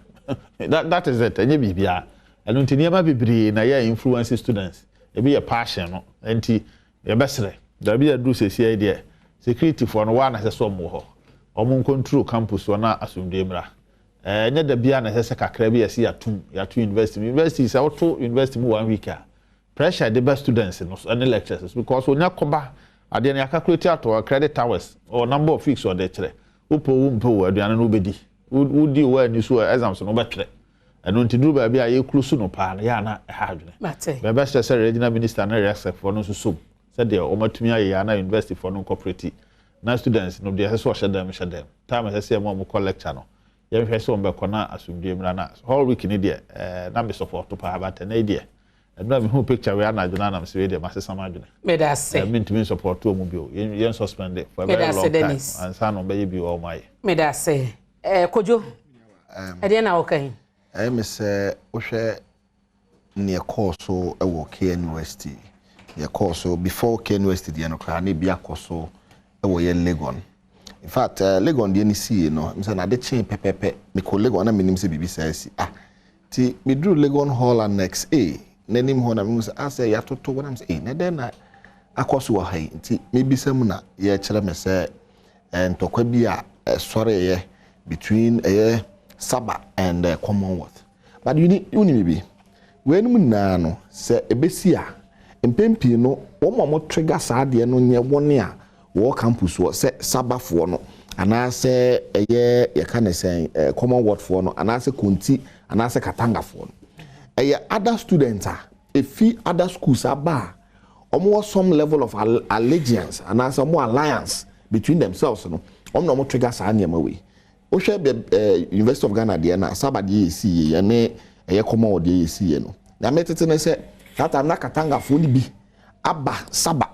that is it enye bibia eno ntini ma bebre na ye influence students e be your passion no enti ye besre da bi adu sesi idea security for no one na so mo ho omo control campus na asumde mra nya da bia na se kakra bi yesi yatu university is auto university mu 1 week pressure the best students no and lectures because onya koba ade na calculate ato credit hours or number of weeks or the chere upo umpo aduane no bedi udi wa ni so exams no betre eno ntiduru ba bia ye klusu no pa na ya na ha adwene be best say regional minister na react for no so said the omatumi aye ya na university for no corporate na students no dey so shedem time say mo ko lecture no ye hwe so mbe kona asumdie mra na whole week ni dey na me support to pa ba na dey eno me hu picture we na adwena na me say dey masesa ma adwene me da say me ntimi support to mu bio ye suspend it for a very long time and sa no be ye bi all my me da say kojo ade na okay me say wo hwe ne course so e wo K University ye course so before K University dey no kra na bia course so e wo ye Legon. In fact, Legon the NC no, me say na de chain pepepe. Me ko Legon na minim se bibi say ti me drew Legon Hall Annex A. Nanim ho na me say say ya toto when am say na den na akoso wa hai. Ti me bi sam na ye kire me say ntokwa bi a sorry ye between Saba and Commonwealth. But you need me be. When na no say ebesi a empempi no wo mo trigger saa de no nye woni a wo campus wo se Sabafo no anase eye ye ka ne sen Commonwealth fo no anase Konti anase Katanga fo no eye other students a few other schools aba omo some level of allegiance anase omo alliance between themselves no omo trigger sa na we o hwe University of Ghana de na Saba de esi ye ne eye Commonwealth de esi ye no na metete ne se that am na Katanga fo ni bi aba Saba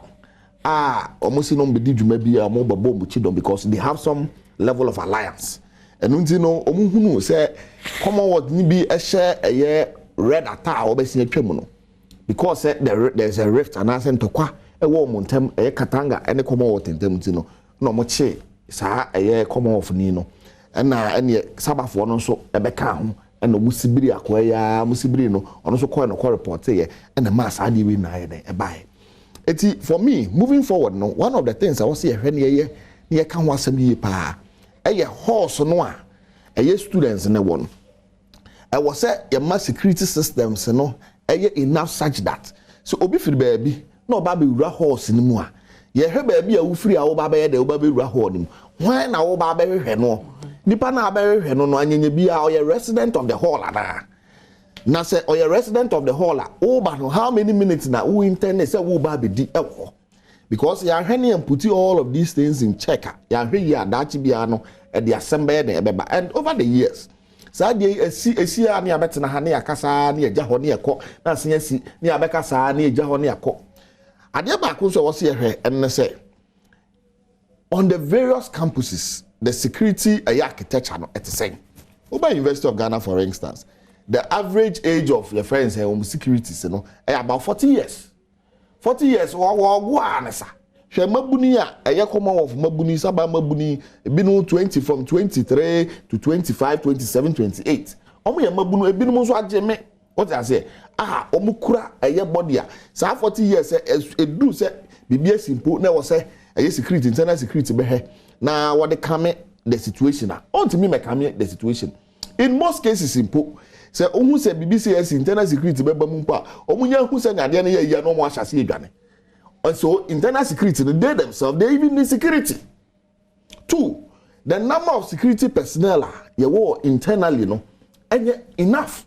almost no be djuma bi a mo babo mu chidon because they have some level of alliance and unti no omu hunu say Commonwealth ni bi ehye red atta obesi atwam no because there's a rift and asent to kwa wo montem Katanga ene Commonwealth ntem ti no no mo che saa Commonwealth ni no na ene Sabafo no so ebeka ho ene musibiri akoya musibiri no ono so ko report ye ene ma saa di wi na ye ebae. For me, moving forward, no, one of the things I was here when ye can was some pa a horse no a students in the one. I was say your mass security systems no enough such that so obi free baby no baby ra horse ni mu a ye hwe baby a wo free a wo ba be de wo ba be ra horse ni when na wo ba be hwe no nipa na ba hwe no no anyanya bi a o resident of the hall ana. Na say or a resident of the hall how many minutes na who internet say who ba be di ewo because ya hwene and put all of these things in check ya hwe ya dachi bia no e de assemble na ebeba and over the years sa de esi a na abetena ha na yakasa na eja ho na ekọ na sen asi na abekasa na eja ho na ekọ ade ba ko so wo se hwe en say on the various campuses the security architecture no at the same over University of Ghana for instance. The average age of your friends and securities, you know, about 40 years. 40 years, go anasa. She mabuni a yakoma of mabuni, Saba mabuni, binu 20 from 23 to 25, 27, 28. Omu ya mabunu, binu muzwa jeme. What I say? Omukura a year body. Sa 40 years, a do say, BBS simple, never say, a security, internal security behe. Now, what they come the situation. On to me, my come the situation. In most cases, simple. Say omu se BBC internal security beba mu pa omunya hu se na de na ya no mo ahase adwane and so internal security they themselves they even need security. 2 the number of security personnel ye wo internally no enye enough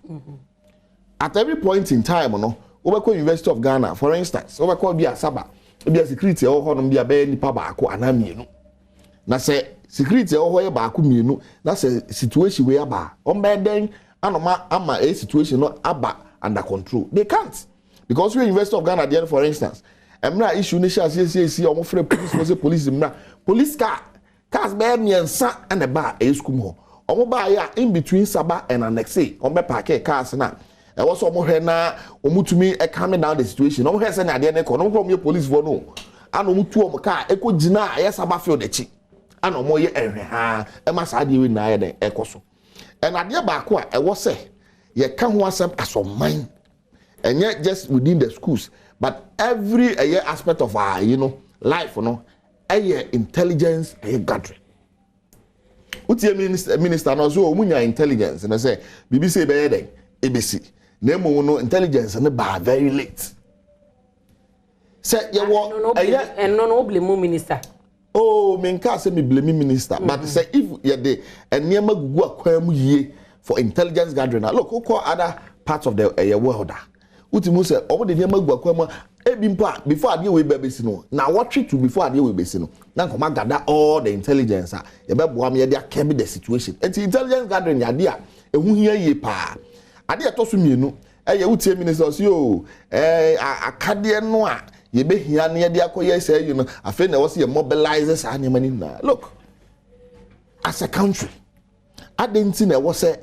at every point in time no obekọ University of Ghana for instance obekọ bi Asaba bi security e ho no bi aba nipa baako anamienu na se security e ho ye baako mienu na se situation we aba ombeden ama a situation no aba under control. They can't. Because we University of Ghana, for instance, emra issue ne sha see omo frɛ police for say police mra police cars be miensa and ba e school ho omo ba ya in between Saba and Annexe omo park cars na e was omo hwe na omo tumi e calm down the situation omo hwe say na ade ne ko omo from police for no ana omo tu omo car e ko gina ya Saba field echi ana omo ye ehwe ha e ma sa ade we na ya den e koso and ade ba ko a e wo say ye ka ho asem asoman and yet just within the schools but every aspect of our life intelligence gathering utie minister no so omunya intelligence and say BBC be den ABC na emu no intelligence ne ba very late say ye wo no blame minister oh me nka say me blame minister but say if ye dey eniema gugu akwan mu yie for intelligence gathering look who call other parts of the world utimu say omo de eniema gugu akwan mu ebimpa before ade we bebesi no na what treat to before ade we bebesi no na nkoma gather all the intelligence ye be boam ye dey akebe the situation enti intelligence gathering ade a ehu hia ye pa ade to so mienu ye utie minister so yo akade no a ye be hia na ye dey akoye say afi na was ye mobilize sa anyamani na look as a country adenti na was say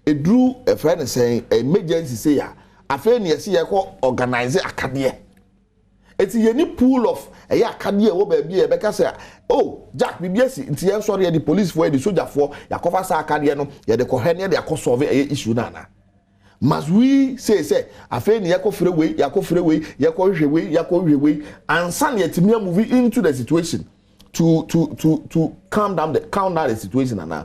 edru a friend saying emergency say ya afi na ye say ye ko organize akade eti ye ni pool of akade wo ba bia e beka say oh Jack bibiasi nti ye so re the police for the soldier for yakofa sa akade no ye de ko hene de akosolve issue na must we say afi na yakofre we yakohwe we and san yet me move into the situation to calm down the situation na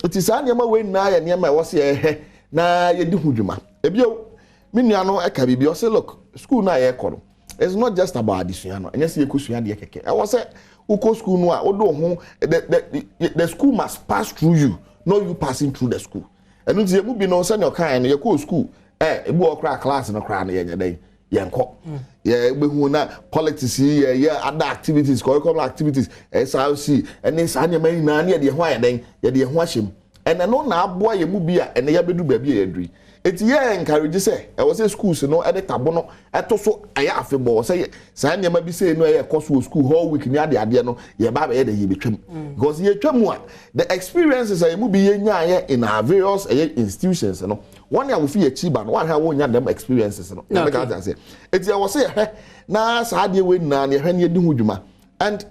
it is an yama we na ye nyama wo se na ye di hudwuma ebio me nua no eka bibi o say look school na ye koro it's not just about adisua no enya se ekosua de keke I was say uko school no a odo ho the school must pass through you not you passing through the school and nti ye mu bi no say no kan ye ko school ebu okra class no kra na ye nyeden ye nko ye behu na politics ye other activities curriculum activities SRC and sa anya mani na ye de ho ayeden ye de ho ahyem and no na aboa ye mu bi a ene ya bedu ba bi ye dri eti ye encourage say e was schools no e de tabo no eto so aya afebo say sa anya ma bi say no ye course school whole week ni ade no ye ba ba ye de ye betwam because ye twamu a the experiences ye mu bi ye nya in our various institutions no one ya wo fi ye chiba no one ha wo nya them experiences no make I say eti I was say na sa ade we na ne hwe ne di ho dwuma and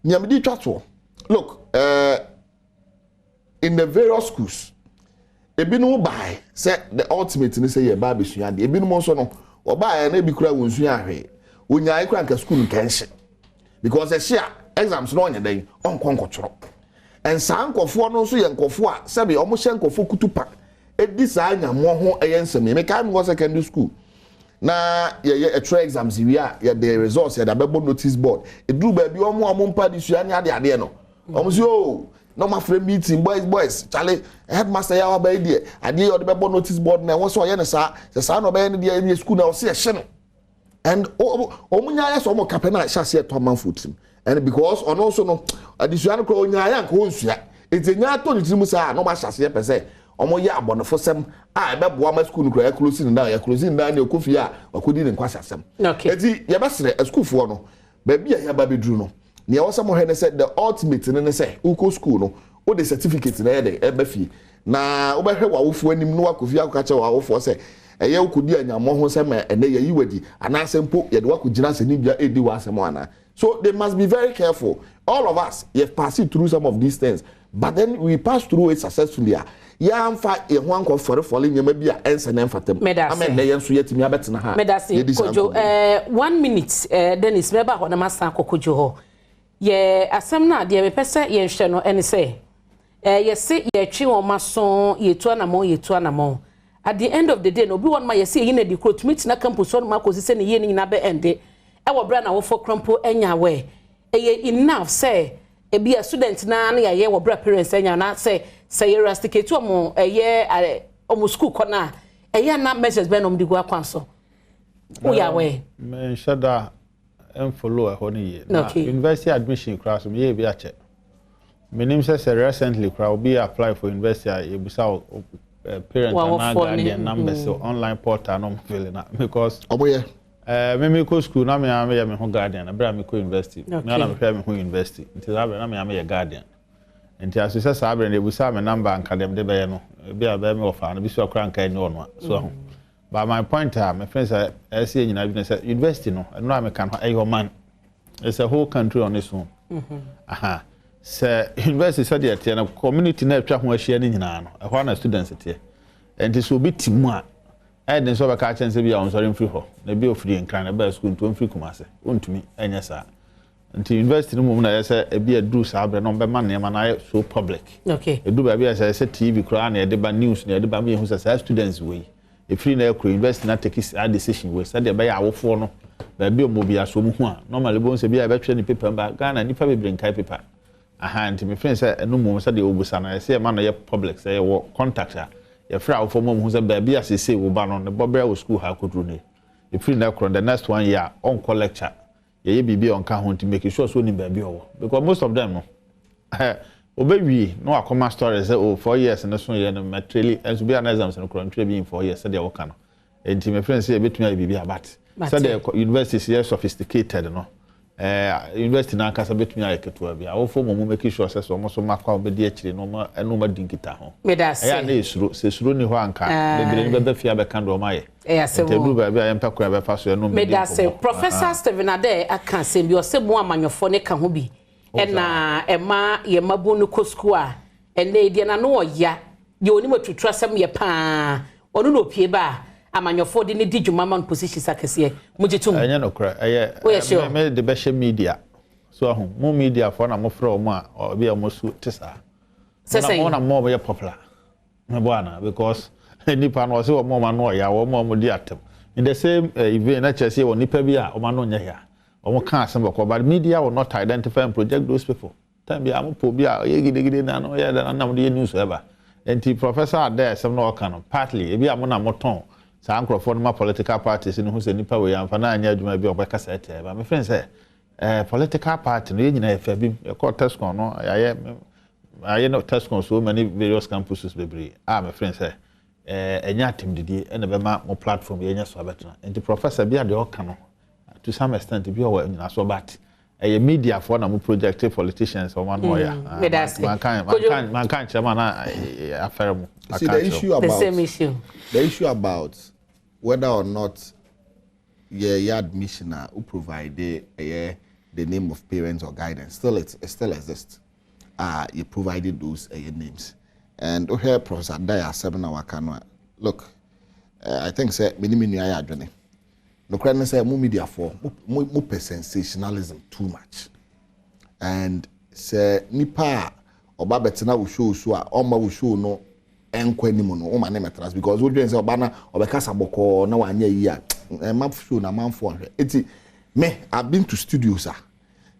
nyamdi twato look in the various schools ebinu bai say the ultimate ni say ye ba besua de ebinu mo so no oba na bi kura wonsu ahwe onya ikura nka school nkanhye because ehia exams no onye den onkonkotoro and sankofo no so ye nkofo a sebe omo hye nkofo kutupa edi sa anya mo ho ensem me kai mo secondary school na ye extra exams wi a ye the results ye da bebo notice board edru ba bi omo mpa disua ni ade no omo so no my friend meeting boys Charlie headmaster ya ba idea ade you the notice board na won so ye ne sa no ba ne dey school na o se hye no and omunya ya so mo kapena hyase to man foot and because on also no adisua no ko onya ya nko onsua etenya to ni timu sa no ma hyase pese omo ya abonofo sem a be boa ma school no kro ya closing down ne okofi a akodi ne nkwasa sem eti ye besere school fo no ba bia ya ba bedru no ne ya wasa mo hene say the ultimate ne say uko school no o the certificate na ye de e ba fi na o ba hwe wawofo anim no akofi akoka che wawofo say eye ukodi anyamo ho say ma ene ye yiwadi ana sempo ye de wakogina se ni bia edi wa asemo ana so they must be very careful all of us have passed through some of these things but then we pass through it successfully ya amfa e ho anko for nyama bia ense na mfatam amen na yenso yetimi abetena ha medasi kojo 1 minute Dennis beba ho na masa kokojo ho ye asem na de me pese ye hwe no ene se ye se ye twi won maso ye tu anamo at the end of the day no bi won ma ye se ye na di quote meet na campus on ma ko se ne ye ni na be ende e wo bra na wo for crampo enya we ye enough say e bi a student na ye wo bra parents enya na say ye rusticate omo ye omo school kona ye na messages be no mdi go akwanso wo ya we men shada and follow a honey university admission class me be a check menim say recently crowd be apply for university e bisa parents and guardian numbers so online portal no feeling because me go school na me am ho guardian na bra me go university me na me hwe me ho university nti na bra na me am guardian nti aso se sa bra na ebusa me number anka dem de be no bi a be me ofa na bi so akra anka ni ono so but my point my friends are see nyina bi say university no no me kan ho man it's a whole country on its own aha say university said that na community na atwa ho ahia ni nyina no e ho na students tie enti so bi timu a den so be ka chense bi a on sorry free ho na bi ofri nkran na ba school to free kumase ontumi enya sa nti university no mum na yesa e bi adru sa abre no be man na na so public okay edu ba bi yesa TV kura na e de ba news na e de ba me hu sa students we e free na ekro university na take a decision we said e be ya awofo no ba bi omobi aso mu hu a normally bon se bi a be twa ni paper ba Ghana ni pa be bring kai paper aha nti me friend say enu mum say de obusa na say man na ye public say ye contact a ye free awofo mum hu say ba bi asese wo ba no ne bobra wo school ha kodru ne e free na ekro the next one year on call lecture ye bibi on ka ho to make sure so ni ba bi owo because most of them no obewi no akoma story say oh 4 years na so ye no materially and to be an exams no krontre be in 4 years say they work no enti my friend say betumi bibi abat say the university is sophisticated no university na kasa betumi ayeketo bia wo fo mo make sure say so mo so makwa obedi akire no ma eno ma dinkita ho ya na esuro se suro ni ho anka bebre ni bebe fia be kan do maye tebu ba bia yempa kura be fa so eno me da say Professor Stephen Ade aka se bi o se mo amanyofo ne ka ho bi ena ema ye mabu no kosku a ene die na no oya ye oni matutu asem ye pa onu no pie ba amanyofo de ne di dwuma man position sakese mugitum anya no kra me de be she media so ahun mo media for na mo fra mo a obi a mo su tisa na mo be popular me boana because nipa no se wo mo ma no ya wo mo di atem in the same event na chese wo nipa bi a o ma no nya ya o mo kan asem bako but media will not identify and project those people time bi am po bi a ye gidegide na no ya na mo de news ever enti professor there some no kan partly e bi am na mo ton sa ankrofo no political parties no hu se nipa we amfa na anya adwuma bi obeka sa ete ba me friend say political party no nyina efa bi e call Tescon no aye no Tescon so many various campuses bebre me friend say enya atem didie e na be ma mo platform ye nya so abetena enti professor bi ade o ka no to some extent bi o nyina so bat media for na mo project politicians or man ya man kan chairman na affair mo see the issue about the same issue the issue about whether or not your admission who provide the name of parents or guidance still exists. You provided those names, and here Professor Daya 7 hour canwa. Look, I think say mini I adwene. No crane say mo media for mo sensationalism too much, and say nipa oba betina wo show so a oma wo show no enkwani mo no o ma na metras because we dream say oba na obekasa boko na wanya yi a map show na manfo ahwe eti me I've been to studios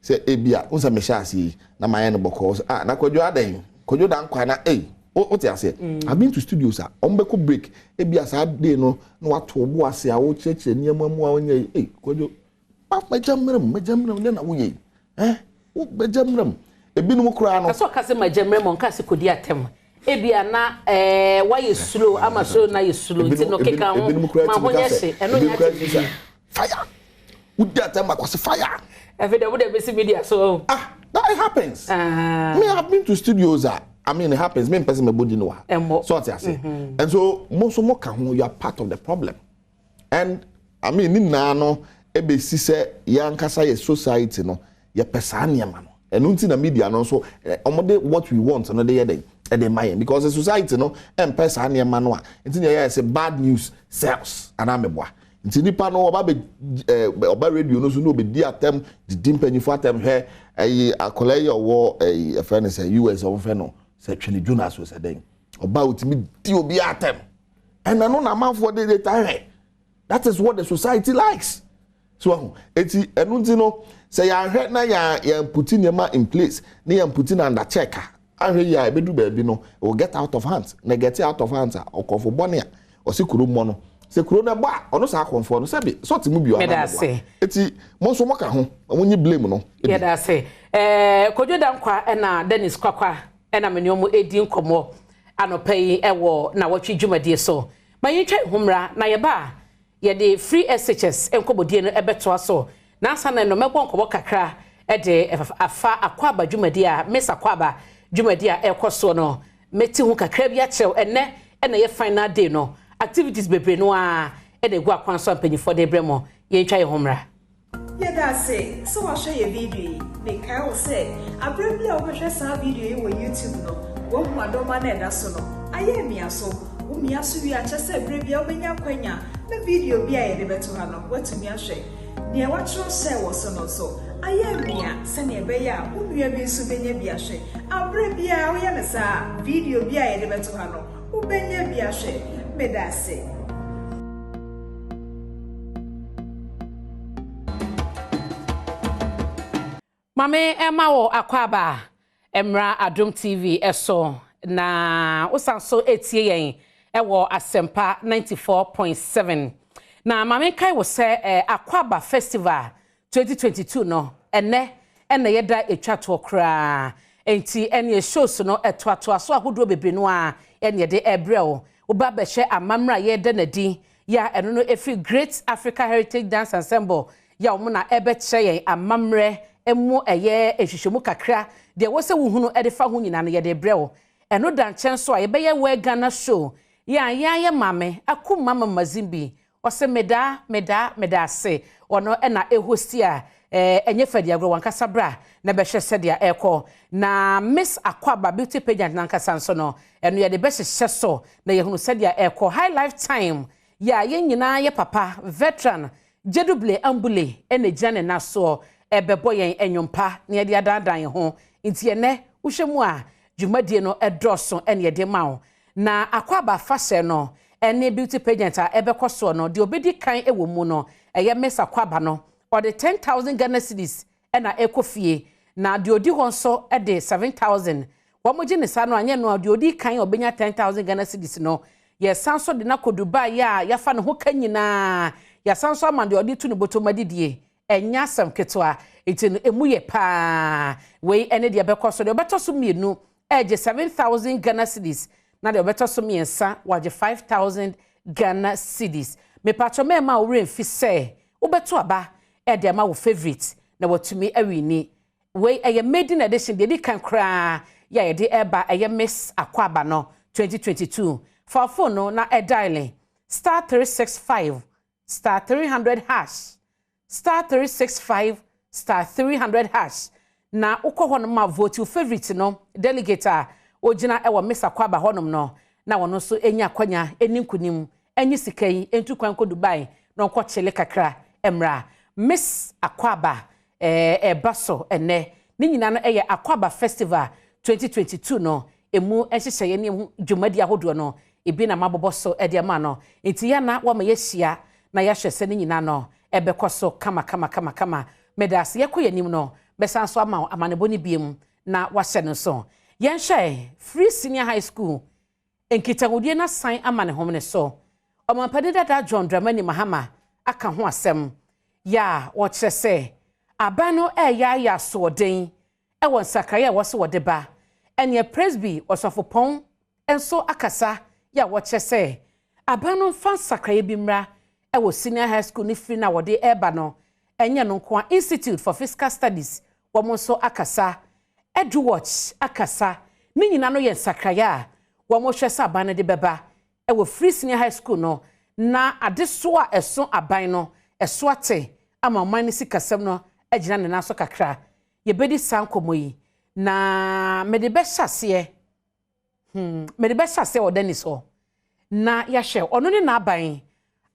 say ebia unsa me sha asi na maye no boko na kwadwo adan kwadwo dan kwa na o ti ase I've been to studios ombeko break ebia sa day no na wato obo ase a wo cheche niam amu a onya kwadwo pa majamram na wo ye wo majamram ebinum kura no kaso kase majamram on kase kodi atem ebia na why slow ama so na you slow nti no keka ho ma ho nyese eno nya fire would that time was fire every day would be media so that happens me have been to studios I mean it happens me person me body no so what I say and so most mo ka ho you are part of the problem and I mean ni na no ebe si se yankasa ye society no ye pesania ma no enu nti na media no so omode what we want no dey dey the mind because the society no empesa na ma no a nti na say bad news sells anameboa nti nipa no oba radio no so no be di atem di dimpanifo atem he akolai owo a friend say US of fe no say twene Jonas so say den oba utimi di obi atem and no na manfo dey time that is what the society likes so eti enu nti no say ya hwe na ya put in place na ya put under checker ahwe ya ebedu baabi no will get out of hands na get out of hands okofo bone a osikuru mo no se kuro na ba ono sa akonfo no sebi so ti mu bi ona eti mo so mo ka ho monyi blame no ya da se kodwo dankwa na Dennis Kwakwa na meniomo edi nkomo anopai ewo na watwi dwumadie so mayintwa humra na ye ba ye de free SHS enkobodie no ebeto aso na asa na no mebon kobo kakra de afa akwaba dwumadi a mesa kwaba dwumadi a ekoso no meti hu kakra bi a chew ene ye final day no activities bebre no a ene gu akwanso ampanyifo de bremo ye ntwa ye homra ye da say so wa share your video make I will say abrebi a wo hwe sa video yi wo YouTube no wo hu adoma na eda so no aye mi aso wo mi aso wi a chese abrebi a obenya kwanya na video bi a ye de beto ha no watumi ahwe ne wa tro say wo so no so aye mi a se ne be ya wo mi bi so benya bi ahwe abrebi a wo ye ne sa video bi a ye de beto ha no wo benya bi ahwe me da say Mame Emma wo akwaba Emra Adom TV eso na usanso etie yen ewo Asempa 94.7 na mame kai wo se akwaba festival 2022 no ene yeda etwato kra enti ene shows no etwato aso ahodo bebre no a ene de ebrel wo ba be hye amamra yeda nadi ya eno no efi Great Africa Heritage Dance Ensemble ya wo na ebe kye yen amamre emu eye ehwehwemu kakra de wo se wuhunu e de fa ho nyina no ye de brew eno dan chen so a ye be ye we Ghana show ya mame akuma mama zimbi o se meda se ono e na ehosti a enye fadi agro wankasa bra na be hye sedia eko na Miss Akwaba beauty pageant nankasa nso no eno ye de be hye so na ye hunu sedia eko high lifetime ya ye nyina ye papa veteran Jeduble ambule ene jane na so ebebo yen enwompa na ye de adandan ho nti ene wohwemu a dwumadie no edroso ene ye de mawo na Akwaba fashion no ene beauty pageant a ebekoso no de obedi kan ewo mu no eye Miss Akwaba no or the 10,000 Ghana cedis ena ekofie na de odi ho nso e de 7,000 wamoji ne sa no anye no de odi kan obenya 10,000 Ghana cedis no ye sanso de na koduba ya fa ne ho kanyina ya sanso amande odi tu ne botomadidie enya sam ketwa eti emuye pa we ene de bekoso de obetoso mienu eje 7,000 Ghana cedis na de obetoso miensa waje 5,000 Ghana cedis me patcho me ma ore mfi se obeto aba e de ma wo favorite na watumi awini we eye maiden edition de kan kra ya ye de eba eye Miss Akwaba no 2022 for phone no na e dialing star 365 star 300 hash star 365 star 300 hash na uko ma vote your favorite no delegate a ogina ewo Miss Akwaba honom no na wono so enya kwanya eninkunim enyi sikai entu kwan ko Dubai no nko chele kakra emra Miss Akwaba baso ene ni nyina no eye Akwaba festival 2022 no emu ehyehyeye ne dwumadi ahodo no ebi na maboboso ede ma no enti ya na wo ma yehia na ya hwese ni nyina no ebekoso kama medas yekoyanim no besanso ama amaneboni biem na wahye no so yenhwe free senior high school enkitawudie na san amane homne so omampade dada John Dramani Mahama aka ho asem ya wo kyerese abano ya so den e won sakraya wo so wodeba enye presby osofopon enso akasa ya wo kyerese abano fan sakraya bimra e wo senior high school ni free na wode eba no enye no kwa Institute for Fiscal Studies wo mo so akasa edu watch akasa ni nyina no ye sakraya wo mo hwese abano de beba e wo free senior high school no na adeso a eso aban no eso ate ama man si kasem no agina ne naso kakra ye bedi sankomoyi na mede be hyase o Dennis o na ya hye ono ne na aban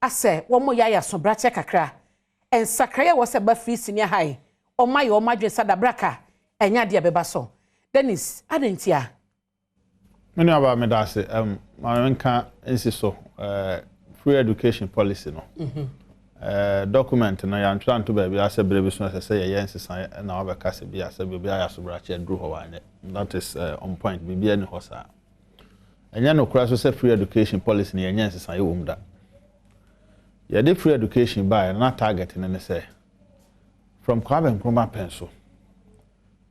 ase wo mo ya so brache kakra ensakra wo se ba free senior high o maye o madwe sada braka enya de beba so Dennis adentia many about me that say my nka insiso free education policy no document na ya ntwa nto ba bi ase brebi so say ye nsesa na obeka se bi ase bi ya so brache dru ho wane that is on point bi ani ho sa enya no kura so say free education policy na ye nsesa ye wom da ye de free education by na target ne say from Kwabe Nkrumah penso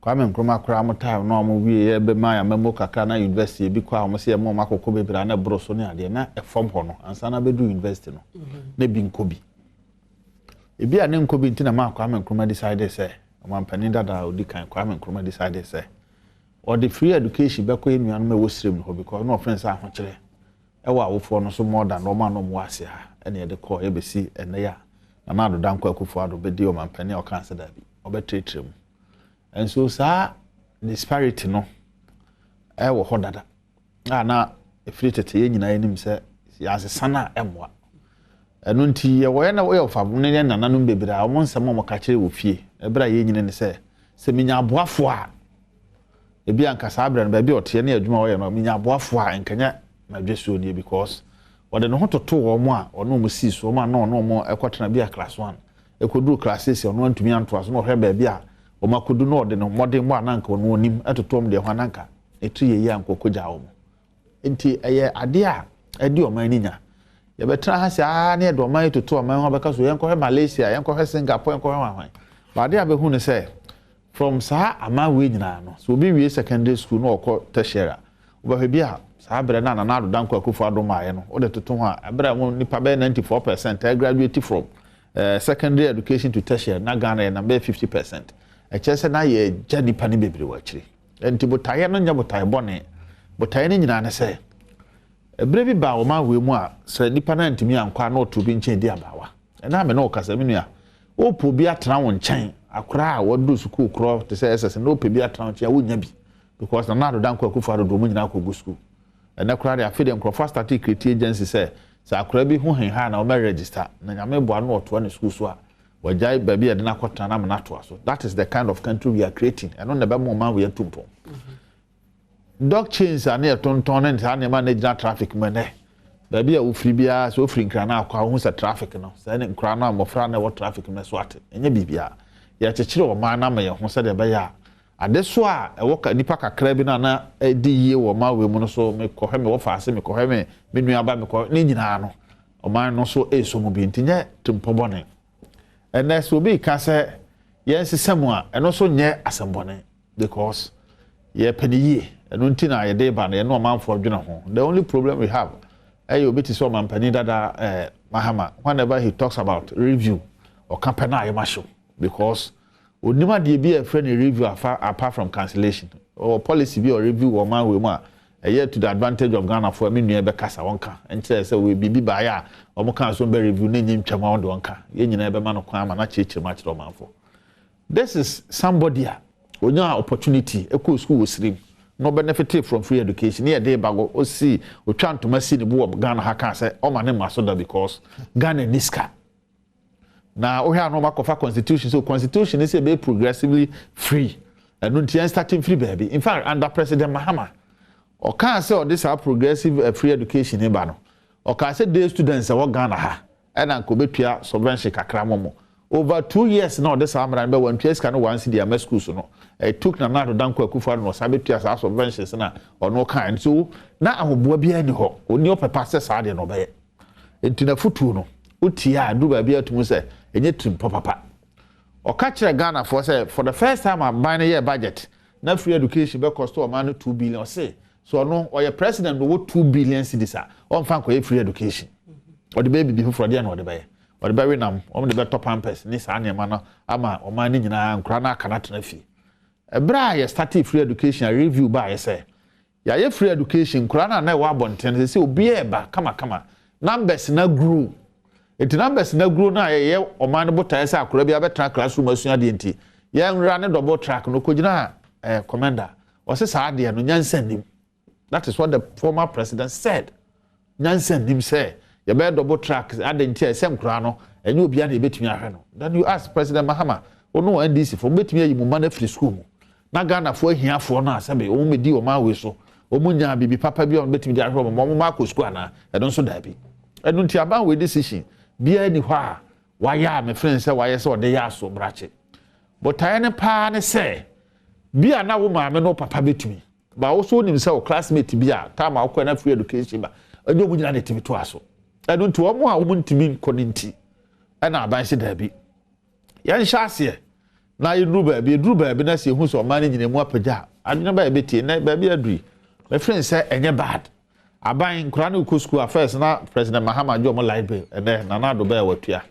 Kwame Nkrumah kura mota no mo wie be ma ya memo kakra na university bi kwa mo se mo makoko bebra na broso ne ade na efom ho no ansa na bedu university no na bi nkobi ebi a ne nkobi ntina ma Kwame Nkrumah decide say amampani dada odi kan Kwame Nkrumah decide say or the free education be ko enuan ma wo srem no because no friends a ho kire e wa awofo no so more than normal no mo ase ha ene ye de call e be si ene ya na do dan kwa akufo ado be di amampani o kan se da bi obetretrem. And so sa disparity no wo ho dada na efiri tete ye nyina enim se ya se sana emwa enu nti ye wo ye na wo ye fa ne nananom bebira o monsem mo ka kire wo fie ebra ye nyina ne se minya aboafo a ebi anka sa abra no ba bi ote ne adwuma wo ye no minya aboafo a enkanya madwesuo nie because wode no ho toto wo mo a ono mo si so mo a no mo ekotena bi a class 1 ekodu class 6 ono antumi anto aso no hwe ba bi a o makodu no de no modern mo ananka ono onim atotom de ho ananka etu ye ya nkokogya wo enti eye ade a edi o man ninya ye betra ha sia na ye do man toto o man ho beka so ye nkɔ Malaysia ye nkɔ Singapore ye nkɔ hwan ba ade a be hu ne say from sa ama we nyina no so obi wie secondary school no okɔ tertiary oba hwe bia sa abere na na do danko akufo ado maaye no o de toto ho a abere mo nipa be 94% I graduate from secondary education to tertiary na Ghana na be 50%. Echese na ye jadi pani bebiri wachiri enti botaye no nya botaye bone botaye ne nyina ne se ebre bi ba o ma we mu a se nipa na ntimi ankwa na otu bi nchen di abawa na me no kasa menu a opo bi atena won nchen akora a wodo school kro te se SS na opo bi atena nchen wonya bi because na do danko akufo do mo nyina akogu school na kora dia fede nkro start create agency se akora bi hu hen ha na o ma register na nyame bo ano oto na school so a wajai baby adina kwata na mnato aso. That is the kind of country we are creating. And on the bad moment we are tumpo. Dog chains are near tonton and any manage traffic mene. Baby a ufribia so free crana kwa hunsa traffic no. Sending crana mofrana what traffic meswate. Enye bibia. Ya chechiro wa mana me hunsa de baya. Adeswa e woka nipa kakra bi na edi ye wo ma we mu no so me kohe me wo faase me kohe me nuaba me ko ni nyina no. O man no so eso mu bi ntinye tumpo bone. And that's will be say yes, someone and also near assembly because ye penny ye and untina a day ban and no man for dinner home. The only problem we have, I will so man penny that Mahama whenever he talks about review or campaign marshal because would never be a friendly review apart from cancellation or policy be or review or man we want. A year to the advantage of Ghana for me near Bekasa Wonka and says we be by or more council be review name Chamon Wonka. You never man of crime and not teach much to man for. This is somebody when you have opportunity, a cool school stream, no benefit from free education. Near day bago or see or trying to mercy the board of Ghana Haka say, oh my name Masoda because Ghana Niska. Now we have no mark of our constitution, so constitution is a bit progressively free and not starting free baby. In fact, under President Mahama. Or can say this are progressive free education in Bano. Or can say the students are Ghana ha and Uncle Betia subvention kakramomo. Over 2 years now, this summer and when PS can one see the school so no. I took Nana to Danko Kufa no Sabitia subventions or no kind. So now I will be any ho, only up a pastor side and obey. Into the futuno, Utia do by beer to Muse, and yet to Papa. Or catch a Ghana for say for the first time I'm buying a year budget. Now free education will cost a man 2 billion say. So no, or your president will 2 billion cedis on fan free education. Or the baby before the end or the bay. Or the baby nam, on the better pampers, Niss Anya Mana, Ama, or Manning and Crana cannot fee. A bra started free education review by say. Ya free education, Crana na wabon ten, they say, be a ba, come. Numbers na grew. It numbers na grew na ye or man about Tessa, Carabia better classroom as soon as young running double track, no kujina, commander, was a sad dear, no Yansen him. That is what the former president said. Nansen him say, you better double track, adding tear some crano, and you'll be able to bet me. Then you ask President Mahama, oh no, NDC for bet me you money free school. Na Ghana for here for now, Sabi, only deal my whistle. Omunya bibi papa bi on bet me there from Mama Marcos Squana, I don't so that be. I don't hear about with decision. Be anywhere. Why ya, my friends say, why I saw they are so bratchet. But I ain't pan say, be a now woman, no papa bet me. But also himself classmate be a time I can free education ba and you wouldn't let me to us. I don't want woman to mean coninti and I buy said Debbie. Yan Shasia na yedru baabi na se hu so man nyine mu apagya adwene ba ebeti na baabi adui my friend say enye bad aban nkura na ko school affairs na president Mahama jo mo library ene Nanado ba watua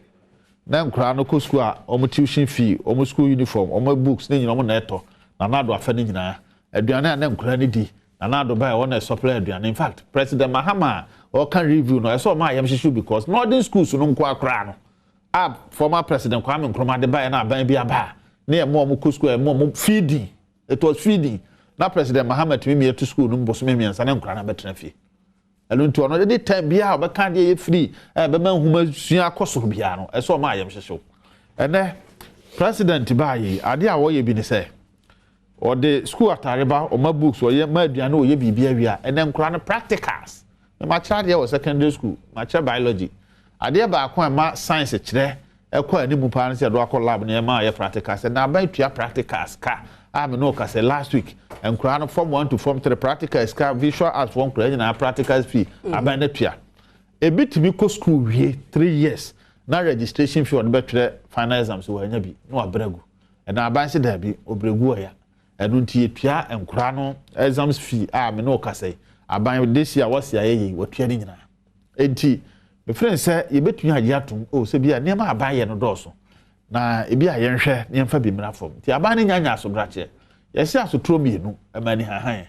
na nkura no ko school a omo tuition fee omo school uniform omo books ne nyina omo na eto Nanado afa ne nyina aduane na nkura ne di Nanado ba won na supply aduane. In fact president Mahama or can review no so ma yam shishu because modern schools no nko akra no former president Kwame Nkrumah de ba na aban bi aba na e mo ko school e mo feeding. It was feeding. Now President Mahama to me to school no boso me miansa na nkra na betra fie. Elo nti ono de time bia ba kan de free be man huma sua akosoro bia no. E so ma ayem hyehyew. Ene president ba yi ade a wo ye bi ne say or the school atare ba o ma books o ye ma aduane o ye bibia wi a ene nkra no practicals. Ma child ye was secondary school, ma child biology. Ade ba akwa ma science kire ekwa ani mu pa no say do akọ lab na ma ye practicals na ba tua practicals ka me no ka say last week nkura no form 1 to form 3 practicals ka visual arts form kura na practicals fee aban na tua e bitimi ko school wie 3 years na registration fee on betwe final exams wo anya bi no abregu na aban se da bi obregu oya enu ntie tua nkura no exams fee me no ka say aban this year was ye watua ni nyina enti me friend say ye betumi agye atom o se bia niam aban ye no doso na ebi a yenhwe ne mfa bi mra fom ti aban ne nyanya so brache yesi asotro mienu amani hahan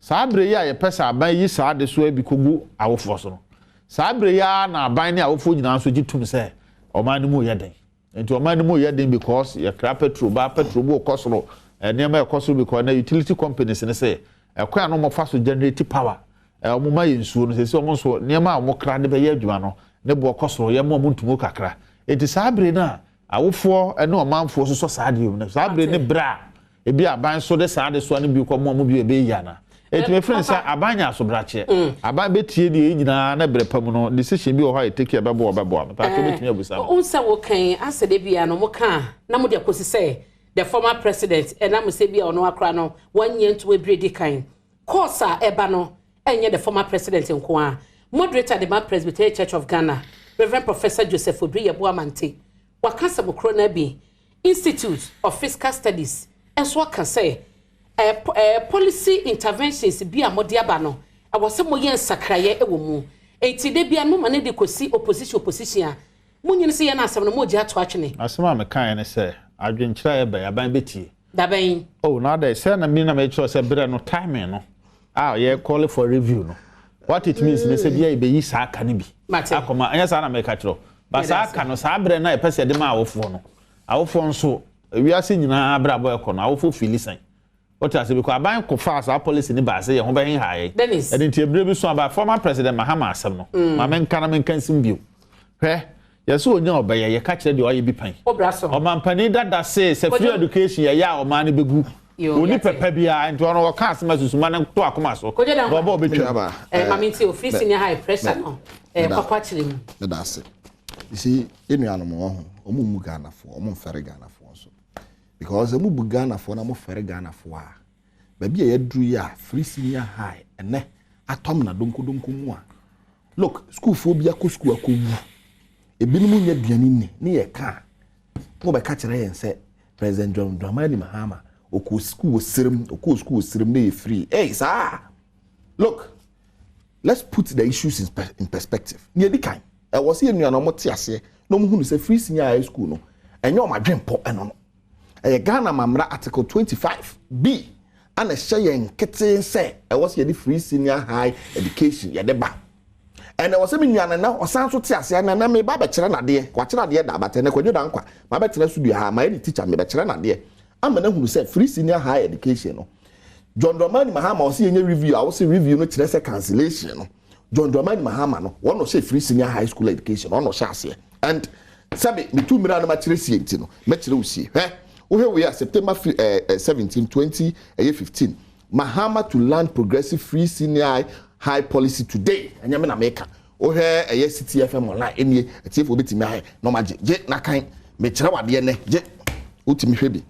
saabre ya ye pesa aban yi saade so abi kogu awofo so no saabre ya na aban ne awofo nyina so gitum se oman ne mu yeden enti oman ne mu yeden because ye kra petrol bo kosoro ne ma kosoro because na utility companies ne se ekwa no mo fa so generate power omo ma yensuo no se omo so ne ma omo kra de be ye adwuma no ne bo kosoro ye mo ntumo kakra enti saabre na awofo ene omanfo so saade yom na saabre ne bra ebi aban so de saade so ne bi ko mo bi ebe yana eti me friend say abanya so brache aban betie de nyina na brepam no decision bi o ha take care bebo me pa to betimi abusa o nsa wo kan asede bia no mo kan na mo de akosi say the former president na mo se bia ono akra no wanye nto ebredi kan course a eba no enye the former president nko a moderator the Presbyterian Church of Ghana Reverend Professor Joseph Obri Yabuamante wakasa bokro na bi Institute of Fiscal Studies enso aka say policy interventions bi a modi aba no awose mo ye nsakraye ewo mu enti de bia no mane de kosi opposition a munyine se ye na asem no mo gya to atwene asema me kan ne say adwenkyira ye ba yaban betie da ban oh na da say na mi na me cho say bre no timing no ye call for review no what it means me say bia e be yi sa aka ne bi akoma anya sa na me ka kiro basa aka no sa bre na e pese de ma awofo no awofo nso wiase nyina abrabo e kono awofo filisan what I say because aban ko fast our policy ni ba say ye ho ben haaye e din tie bre bi so about former president Mahama asem no ma men kana men kansim bio hwe ye so onya obaye ye ka kire de oye bi pan o man pani dada say free education ye ya o man ne begu oni pepa bia nti ono wo ka asem asusuma na to akoma so bobo obetwa ba mamenti o free senior high pressure no papa kire mu dada say you see enuanom ho omumu Ghana fo omumfere Ghana fo so because emu bu Ghana fo na mo fere Ghana fo a ba bia yadru ya free senior high ene atom na donko mu a look school fo bia ko school akowu ebinum nya duane ni ye ka mo be ka kire yen se President John Dramani Mahama oku school serem na ye free hey sir look let's put the issues in perspective near the kind I was here no mo te ase no mo hunu se free senior high school no enyo ma dwempo eno no Ghana Mamra Article 25B and a shayen kitten say I was here the free senior high education ya deba and I was saying you na o san so te ase na me ba be kire na de kwa kire na de da bate na kwadwo da nkwa ma be kire studio ha my teacher me be kire na de ama na hunu se free senior high education no John Dramani Mahama o se yenye review I was review no kire se cancellation no John Dramani Mahama no one no say free senior high school education one no sha ase and sabe me two mira no ma kire sienti no me kire usie we are September 17, 2015. Mahama to land progressive free senior high policy today. And you mean America. Here a CTFM online. Any TF will be me no magic. Je na kind me chrawa de ne. Je utimi hwebi.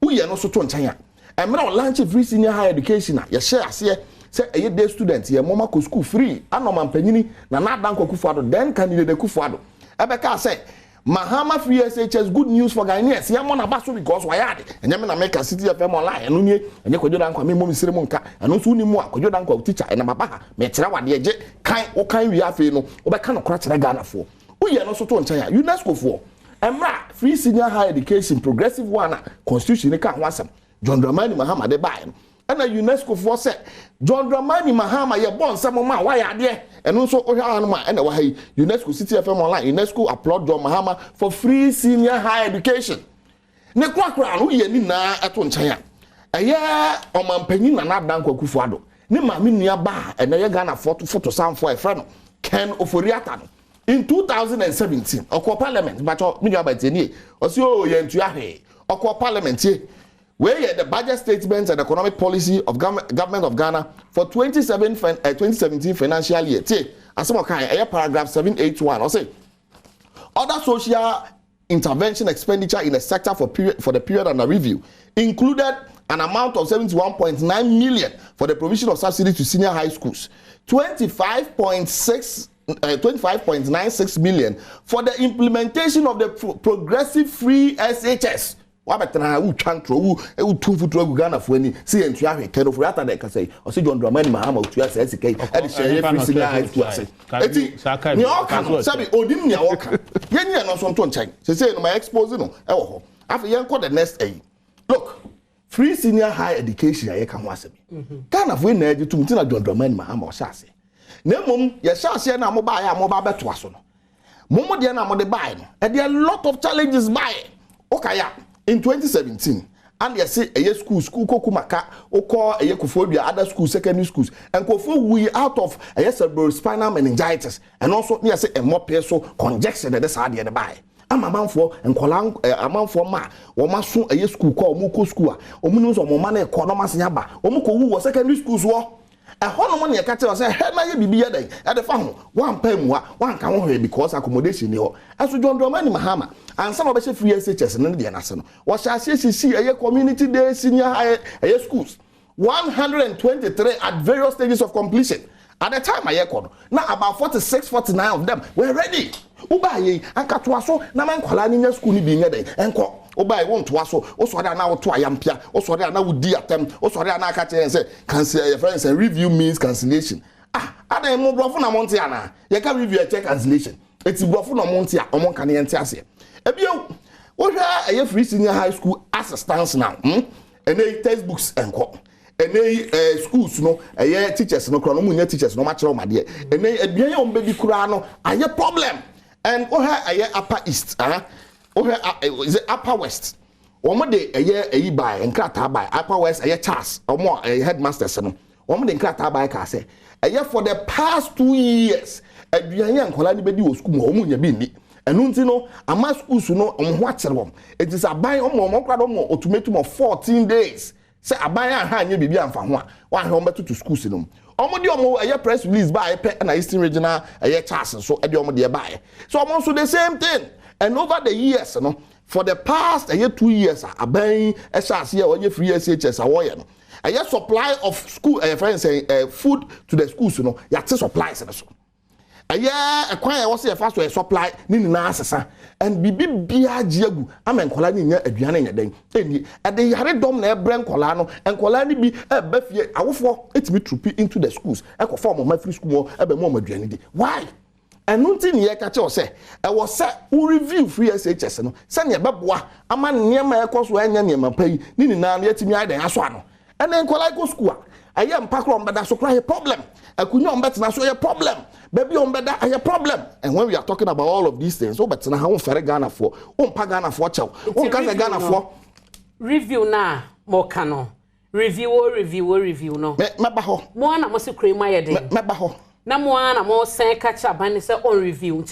We are no so to nchanya. And now launch free senior high education. Ya share ase say a day student ye mama ko school free. Ano man panyini na dan kwakufuado then candidate kwakufuado. Ebeka say Mahama free SHS good news for Ghanaians. Ya mona baso because wayade. Enye me na make City FM online enu nie enye kwadwoda nkwa me mo misire mo nka eno nso ni mu a kwadwoda nkwa teacher ena baba ha me kire wade eje kan wo kan wi afi no wo be ka no kora kire Ghana fo. Uye no so to nchen ya UNESCO fo. Emra free senior higher education progressive one constitution ka ho asem. John Dramani Mahama de bae no. Ena UNESCO for say John Dramani Mahama ye bon nsem ma wa ya de eno nso ohwa no ma ena wa hai UNESCO City FM online UNESCO applaud John Mahama for free senior higher education ne kwakra no ye ni na eto nchen ya eye omampanyin na nadan kwakufu ado ne ma me nua ba ena ye Ghana photo samfo e frɛ no Ken Oforiata no in 2017 okwa parliament but me nua ba teni o si o ye ntua hwe okwa parliament ye where the budget statements and economic policy of government of Ghana for 2017 financial year. As paragraph 781, or say other social intervention expenditure in the sector for the period under review included an amount of 71.9 million for the provision of subsidy to senior high schools, 25.96 million for the implementation of the progressive free SHS. Wabetana u chantro u tufutu Ghana fo ani si entu ahwe Ken Oforiata de ka say o si John Dramani Mahama otua say SK e de share free senior high school say eti ni o kan sabi odim ni o kan yenya no so nto nchan say no my expose no e wo ho afa yen ko the next look free senior high education ye kan ho asabi Ghana fo na eje tumti na John Dramani Mahama o sha say na mum ye sha say na mo ba ya mo ba beto aso no mum de na mo de buy no e there a lot of challenges buy okaya in 2017 and they say a school kokumaka oko a Kufobia other schools secondary schools and kofo we out of a cerebrospinal meningitis and also near say a more peso congestion that side the buy am amount for and kolang amount for ma wo maso a school call muko school omuno so mo ma na economy nyaba omuko wu secondary schools wo hono mo ne kate o say he na ye bibia den e de fa ho wan pa mu a wan ka ho because accommodation ni ho aso John Dramani Mahama ansa no be free SHS ne de na se no wo sha CCC eye community day senior high schools 123 at various stages of completion at the time aye ko na about 49 of them were ready uba ye anka to aso na man kwala ni nya school ni bi nya den enko obai won to aso o so na wo to ayampia o so na wo di atem o so na aka che say cancel your friends and review means cancellation adan mo brofo na monte ana ye ka review check cancellation eti brofo na monte a omon kan ye nte ase ebio wo hwa eye free senior high school assistance now ene textbooks enko ene schools no eye teachers no kro no munya teachers no ma kire o made ene aduan ye o be di kura no aye problem and wo hwa eye upper east is it upper west omo de eyi by enkrata by upper west Charles omo headmasters no omo de enkrata by ka say for the past 2 years aduan nkola ni bedi wo school mo omo nya bi ni enu nti no ama schools no omo ho akere wom it is aban omo kwado mo ultimatum of 14 days say aban ha anya bibi amfa ho a wa ha omo to schools no omo de omo press release by na Eastern Regional Charles so de omo de buy so omo so the same thing. And over the years, for the past 2 years, aban SRC or free SHS away no. A supply of school friends food to the schools, ya supplies so. A acquire was a fast supply ni na asesa and bibi bia jiagu amen kola ni nya aduane nya den eni e de yare dom na ebren kola no en kola ni bi e ba fie awofo etimi trooping into the schools e ko form of free school e be mo aduane di why. And nothing ye catch or say, I was set who review free SHS no. Send your babwa, a man near my course where any man pay, Nini Nan yet me either as one. And then call I go school. I am pack on, but that's a problem. I could not bet that's a problem. Baby on better, I have problem. And when we are talking about all of these things, oh, but now how fair Ghana for, Pagana for chow, Ghana for review na more canon. Review no. Mabaho. One must cream my day. Mabaho. Na moana mo sen catch up and say on review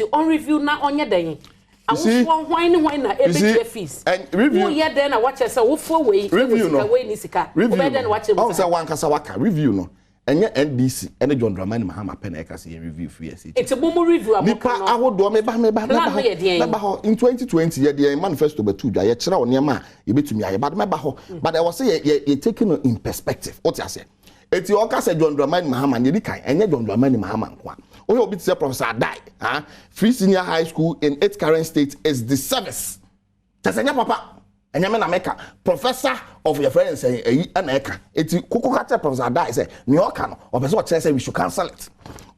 na on your day. I was one whine na every fees. And review ye then I watch us a full way. Review no way nisika. Review then watch it. Also one kasawaka review no. And your NDC and John Dramani Mahama Peneka see review free SHS. It's a boom review. Nipa awo do me ba in 2020 ye the manifesto be two ye kira oniema ye betumi aye but me ba ho. But I was say ye taking in perspective. What you say? Eti oka se John Dramani Mahama ni kan enye John Dramani Mahama nko Oyo obi say Professor Adai, Free Senior High School in its current state is the service. Tasanya papa. Enyame na meka professor of your friends say eka eti kokokata Professor Adai say me oka no obeso o say we should cancel it.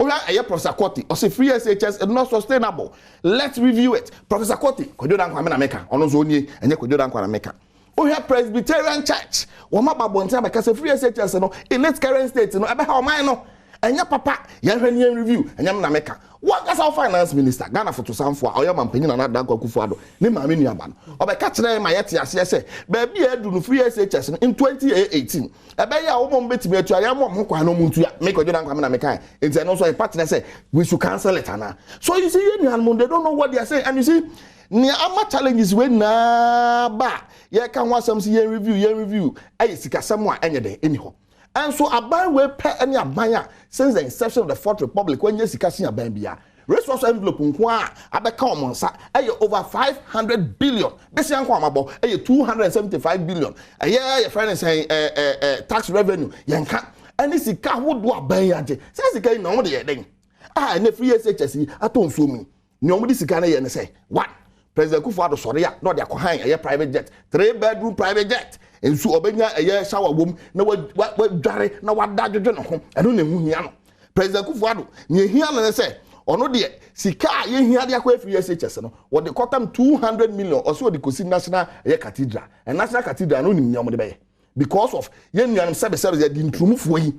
Oya Professor Koti o say free SHS is not sustainable. Let's review it. Professor Koti kodo dan kwa me na meka ono zo nie enye kodo dan kwa na meka. Oya Presbyterian Church wo ma babonta meka say free SHS no in its current state no ebe ha o man no enya papa ye hwani review enyam na meka wakasa finance minister Ghana for to sanfo a oyam ampanyin na dan kwakufu ado ne maame nuaba no obeka kire ma yete ase se ba bia edu no free SHS in 2018 ebe ya wo mo betimi atu aya mo ho kwa no muntu ya make ojo dan kwa me na meka enti no so a partner say we should cancel it ana. So you see you they don't know what they are saying, and you see ni ama challenges we na ba ye kan wasam si ye review ayi sikasam a enye de anyhow. And so aban we pay any abanya since the inception of the Fourth Republic when yes kasi aban bia resource envelope nko a abeka omonsa over 500 billion besi anko amabo 275 billion your friend is saying tax revenue yanka any sika wodo aban yaje say sika na mo de yeden na free SHS aton so mu ni omo di sika na ye ne say one President Kufuor sori ya no de akohan private jet 3-bedroom private jet ensu obenya shower wom na wadware na wadadwodwo ne ho eno na hu hia no President Kufuor ne hia na say ono de sika ye hia de akwa free SHS no wo de kotam 200 million or so de kosi national cathedral and national cathedral no nim nyom de be because of ye nuanum sebe de ntrumufo yi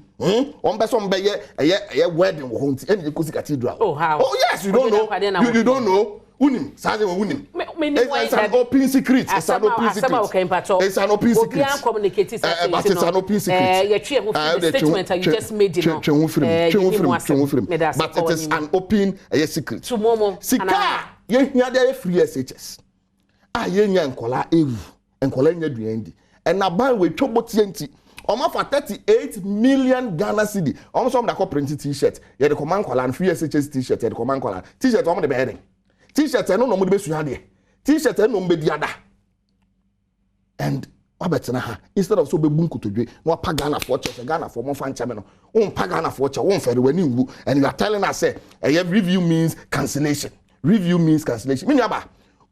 on be so mbe ye wedding wo ho nti ene de kosi cathedral. Oh how? Oh yes, you don't know. You don't know. Unim, saze wo unim. It's an open secret. It's an open secret. It's an open secret. We are communicating. But it's an open secret. The statement you just made, you know. But it is an open secret. Sika, ye hia dey free SHS. Ye nya nkola ewu, nkola nya duendi. And na ban we twobotie nti. Omo for 38 million Ghana cedi. Omo so mda print t-shirt. Ye de command nkola and free SHS t-shirt. Ye de command nkola. T-shirt omo de be heading. T-shirt no mo de besu ade. T-shirt no mbe diada. And wabetena ha instead of so be bunku todwe no pa Ghana for church Ghana for mo fan chame no on pa Ghana for church won fere wani ngu and you are telling us say review means cancellation. Review means cancellation. Mini aba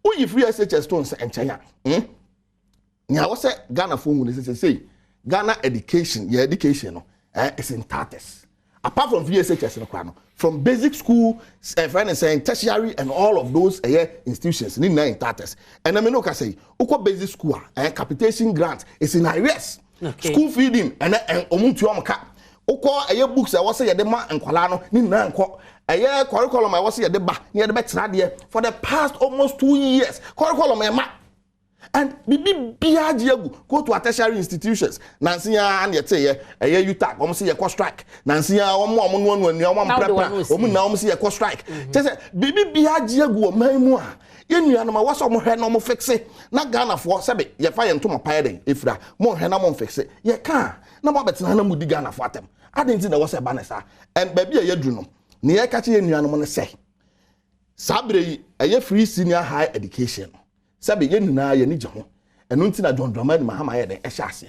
who you free SHS stones and China. Nya wo say Ghana for ngu say Ghana education, your education no is in tatters. Apart from VSHS no kwano, from basic school, saying tertiary and all of those institutions in tatters. And I mean no say, uko basic school capitation grant is in arrears. Okay. School feeding and omuntu omka. Uko books I was say de ma nkwala no ni na nko. Curriculum I was say de ba, ni de betra de for the past almost 2 years. Curriculum e ma. And bibi biajiagu go to tertiary institutions nansia and yete UTAC almost say strike nansia prepare na say strike say bibi biajiagu o manmu a yenuanu ma waso mo hwe na mo fixe na Ghana for sebe ye fa ye ntoma pae den efira mo hwe na mo fixe ye ka na mo betena na mudi Ghana for atem adenti na wo se banesa and baby ye dru no ne ye ka che yenuanu mo ne say sabre yi free senior high education sabe ye nina ye ni je ho eno nti na John Dramani Mahama ye den e hye ase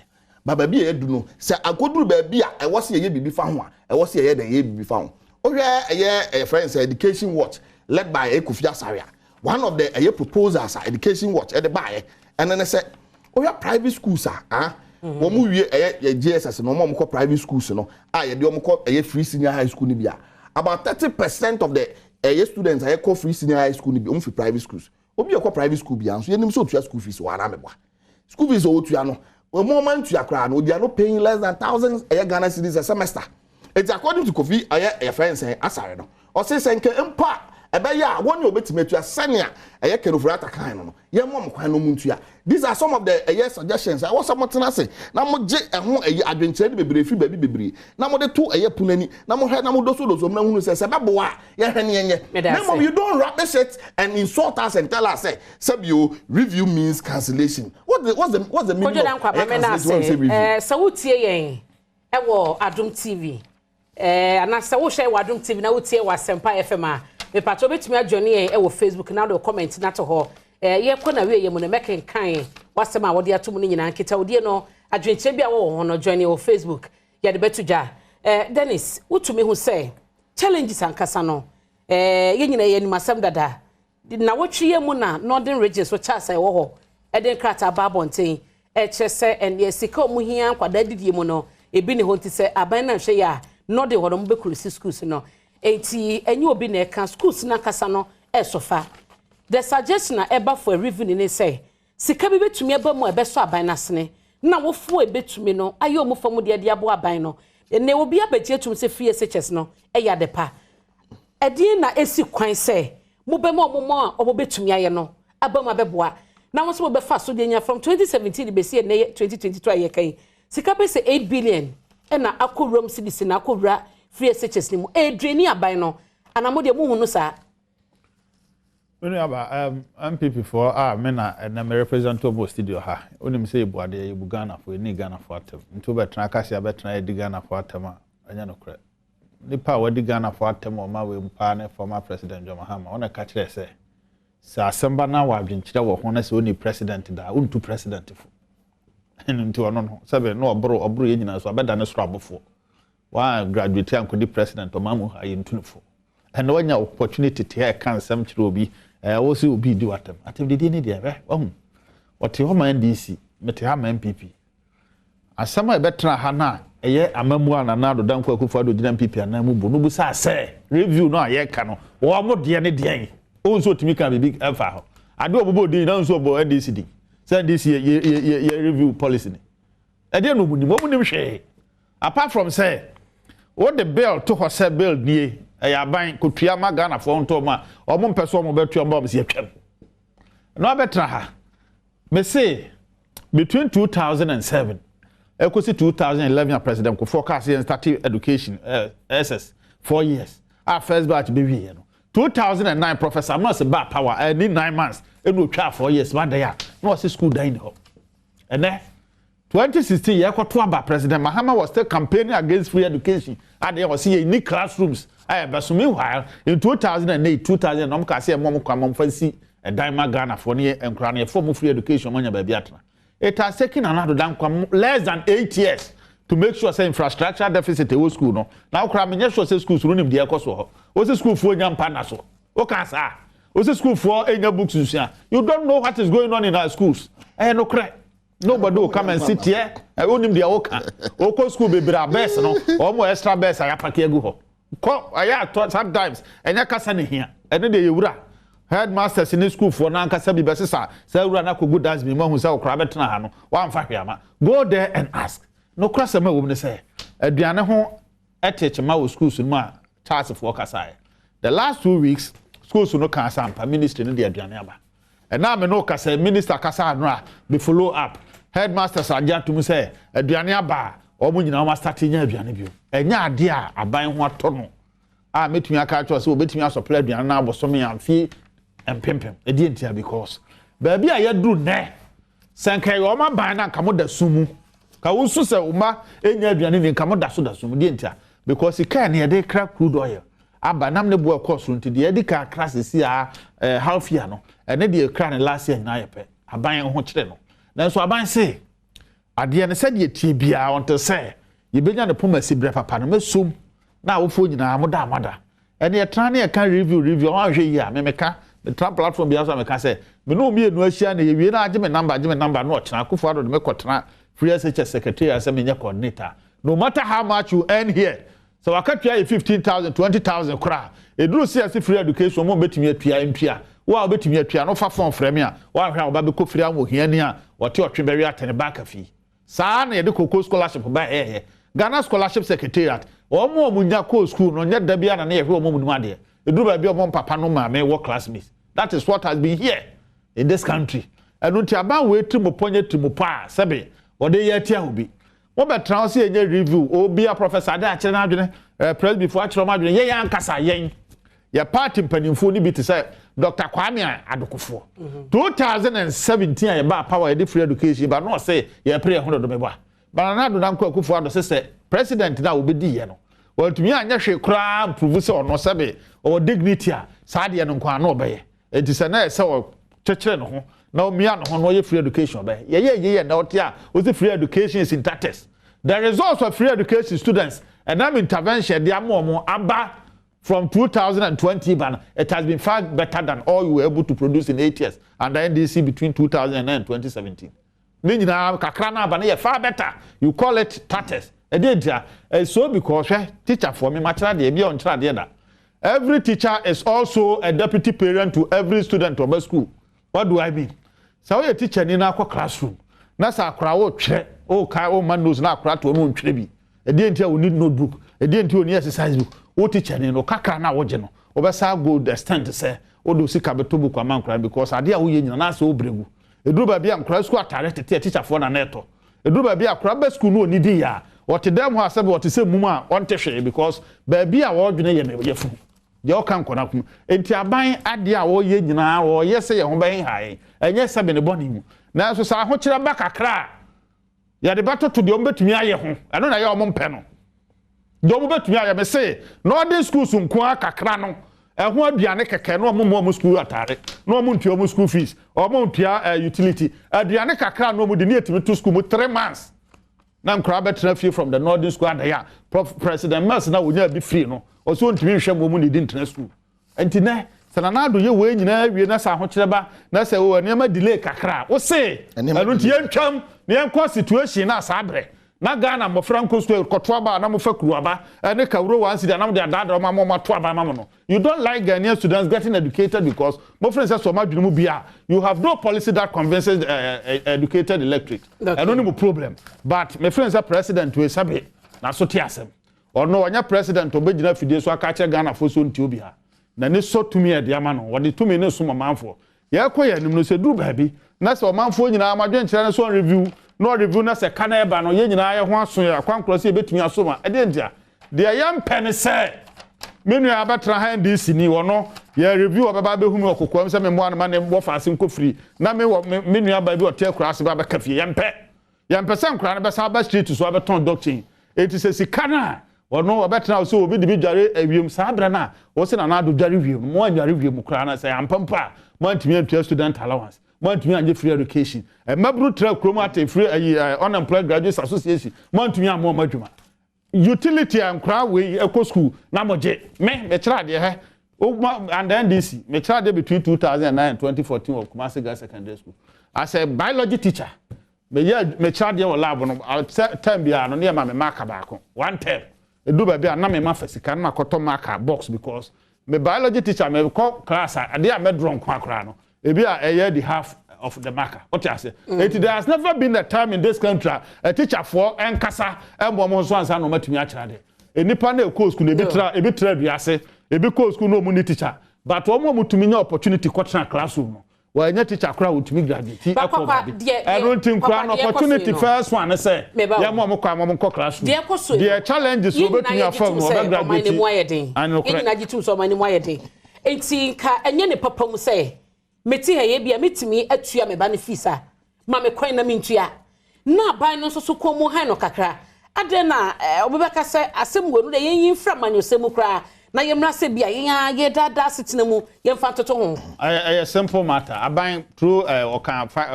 baba bi ye du no se agoduru ba bi a e wo se ye bibi fa ho a e wo se ye den ye bibi fa ho o hwe ye friends education watch led by Kofi Asaria one of the proposals education watch e de bae and then say o hwe private schools wo mu wie JSS no mo ko private schools no ye de mo ko free senior high school ni bia about 30% of the students call free senior high school ni bi o fi private schools obi ekọ private school bia so yenim so tua school fees wara mebwa school fees o tua no o moment tua kra no they are not paying less than thousands Ghana cedis a semester. It's according to Kofi friends asare no o say senke empa ebe ya won you betime tua senia kenofura takan no ye mom kwan no muntua. These are some of the suggestions I was something say na mo je ho adwenkyere de bebre fi baby bebre na mo de to punani na mo hwe na mo doso na hunu se bebo a ye hwe ne yenye na mom you don't wrap this shit and insult us and tell us say sabio review means cancellation. What's the meaning of cancellation? So wotie yen e wo Adom TV ana se wo hwe wo Adom TV na wotie wo Asempa FM a me patro betumi adwone yen e wo Facebook na do comment na to ho ye kona we ye mu ne meken kan wasem a wode atum ni nyina nketa wode no adwenche bia wo ho no join wo Facebook ye de betuja Dennis utumi hu say challenges ankasa no ye nyina ye nimasem dada Nnawotwi Yi mu na Northern Regions which asa wo ho eden krata babonten chese ene sika omuhia kwada didie mu no ebi ne ho nti se aban na hwe ya Northern ho no bekulusi schools no enti enye obi na eka schools na kasa no esofa the suggestion na eba for a review ni say sika bi betumi eba mu ebeso aban na sene na wofu ebetumi no ayo mu famu de abo aban no ene obi abagie tum se free SHS no eya depa edin na esi kwan say mubema omomo a obetumi aye no abama beboa na won so be fa so de nya from 2017 be see na 2022 aye kai sika be say 8 billion na akorom cedis na akowura free SHS ni mu edreni aban no anamo de mu hunu sa when aba MPP for me na me represent obo studio ha onim say ibuade ye Ghana for ni Ghana for atem nto be tran akase abetran ye Ghana for atem anya no kre nipa wadi Ghana for atem o ma we mpa na former president John Mahama ona ka kire say sa asamba na wa adwenkyire wo ho na say oni president da untu president fo nti ono no sabe no obro ye nyina so abeda ne soro abofo wa graduate ankodi president o ma mu ha ye ntunfo and when your opportunity to hear can some chirobi also be do atem de dey there what your man DC mete ha man MPP asama e betra ha na eye amamu ananado danko akufado gina MPP anamu bo no bu sa say review no aye ka no wo mo de ne de o so timi kan big efa ho ade obobo din na so bo NDC din say NDC ye review policy ni e de no mu ni mo nim hwe apart from say what the bill to her say bill nie ayaban kotua ma Ghana for nto ma omo mpeso omo betua mba mse atwam no betra ha me say between 2007 ekosi 2011 president ko forecast and start education SS 4 years our first batch be we no 2009 professor must ba power need 9 months e no twa 4 years ma dey no was school dying ho and then 2016 yekoto aba president Mahama was still campaigning against free education and there was see in classrooms but meanwhile in 2008 2000 no ka say mom kwamom fancy a diamond Ghana for near and crown for free education manya baby atna it has taken another less than 8 years to make sure say infrastructure deficit e school no now kra me sure say schools no nim de ekoso o say school for nyam pa na so o ka sa o say school for enya books you don't know what is going on in our schools no cry. Nobody will come and sit here. I own him the Oka. Oko school be bra best, no, or more extra best. I have a go. I thought sometimes, and I can't here. And then you headmasters in the school for Nankasabi Bessisa, Selrana could good dance me, who sell Crabetana, 1 5 go there and ask. No cross a woman say. Adriana home at Teachama schools in my charts of work aside. The last 2 weeks, schools no can sample ministry in the Adrianaba. And now I know say Minister Kasa be follow up. Headmaster Saja to me say aduane aba omo nyina ma start nya aduane bio enya ade a aban ho atono a metumi aka cho say obetumi asopla aduane na abosom ya fi empempem e die ntia because baabi a yadru ne sankai o ma ban na kamo da sumu ka wusu se uma enya aduane ni kamo da sumu die ntia because ka na ye kra crude oil aba nam ne bo course nti de ye ka class si a half year no ene de kra ne last year na yepe aban ho kire no nanso aban say ade ne se de tie bia on to say ye benya ne poma si bre papa no mesum na wofo nyina amoda amada ene ye tran ne ka review on hwe yi a memeka the trap platform bia so meka say me no mi enu ahia na ye wie na age me number no ochena akufo ado de me kotena free SHS secretary as me nya coordinator no matter how much you earn here so wakatua 15,000 20,000 kra eduru see as free education mo betumi atua mpia wa betumi atua no fa fon frame a wa hwa oba be ko free am ohiani a wote otweberi atene back afi saa na ye de koko scholarship ba Ghana scholarship secretariat omo nya ko school no nya da bia na ye hwe omo munum ade eduru ba bia omo papa no ma me work classmates that is what has been here in this country enu ti aba we trimo ponye trimo pa sebe wode ye tia obi wo betra se enye review obi a professor da akire na adwene press before akire ma adwene ye yan kasa yen ya party mpanimfo ni bi te say Dr. Kwame Adokufo 2017 ya ba power edi free education ba no say ya pre 100 do meba ba na do na nko akufo ado say president na obedi ye no watumi anya hwe kra prove say ono sebe o dignity a saade no nko ana obeye enti say na say o chekere no ho na o mia no ho no ye free education be ye na ote a o say free education is in tatters the results of free education students and am intervention they am aba from 2020 ban, it has been far better than all you were able to produce in 8 years and the NDC between 2009 and 2017. Far better. You call it tatters. So because teacher for me, every teacher is also a deputy parent to every student of a school. What do I mean? So a teacher in our classroom. Nasa crowd check. Oh, man knows now crowd to own trebi. A day until we need notebook. A day until we exercise book. O teacher no kakra na wojeno obesa go the stand to say o do sika betobu kwa man kra because ade a wo ye nyina na so obregu eduru ba bia nkra school atare tete teacher for na neto eduru ba bia kra ba school no onidi ya wote dem ho asebe wote se mum a onte hwe because ba bia wo dwene ye na ye fu de o kan kona kum enti aban ade a wo ye nyina wo ye se ye ho ban hae enye sebe ne boni mu na so sa ho kira ba kakra ya de bato to de ombetumi aye ho eno na ye o mo mpe no domo betumi aya me say northern schools nko akakra no ehun aduane keke no mo school atare no mo ntua mo school fees o mo ntua utility aduane kakra no mo de ne etimi to school mo 3 months na nkra betra free from the northern school adaya president mas na wonya bi free no o so ntimi hwe mo ne di internet school enti ne sananado ye we nyina wie na sa ho kyereba na say o ne ma delay kakra o say anu nti yentwam ne enko situation na sa abre na Ghana mo franco school kotwa ba na mo fa kuruaba ene kawro wan sida na mo de adada ma mo to aba ma mo no. You don't like Ghanaian students getting educated because mo friends say so ma dwunu mu bia you have no policy that convinces educated electorate. I don't have problem, but my friends are president we sabe na so ti asem or no onya president obegina fidie so aka che Ghana fo so nti obi ha na ne so tumi e de ama no wode tumi ne so manfo ye koye anim no se duru ba bi na se manfo nyina amadwen kire ne so review no review na se kana eba no ye nyina ye ho aso ya kwankro se betumi aso ma e de ntia de yam pen se menu abatra ha NDC ni wono ye review obaba be humi okokwam se me mo an ma ne bo faase nko free na me menu aba bi ote akura se ba ba kafie yam pe se nkura ne be sa ba street so abeton doctrine eti se sikana wono obetra so obi de bi dware awiem sa abra na wo se na na do dware wiem mo anware wiem kura na se ampampa mo antimi antua student allowance Montumi anje free education. Mabru tra kromate free unemployed graduates association. Montumi amo madwuma. Utility and crowd we eco school na moje. Me try de he. And then this me try de between 2009 and 2014 of Kumasi Girls Secondary School. As a biology teacher. Me try de lab no time bia no na me marker baako. One term. Edu ba bia na me ma fasika na makoto marker box because me biology teacher me call class ade a me drunk akra no. Ebi a the half of the marker. What you say? There has never been a time in this country a teacher for enkasa embo so ansa no matumi akirade. Enipa na ekɔ school ebi tra biase, ebi kɔ school no mu ni teacher. But omo mutumi nya opportunity kwatra classroom no. Wa nya teacher kra wotumi graduate. I don't think an opportunity first one say. Ya mo kɔ classroom. The challenges we betumi afam no graduate. And no kra. Ina jitu so mani mo ayede. Enti ka enye ne papa mu say meti ha ye bia metimi atua me ba ne fisa ma me kwan na mentua na ban no so komo han no kakra ade na obebeka se asem wonu de yen fra manyosem kra na yemra se bia yen ye dada setena mu yen fa toto ho a simple matter aban through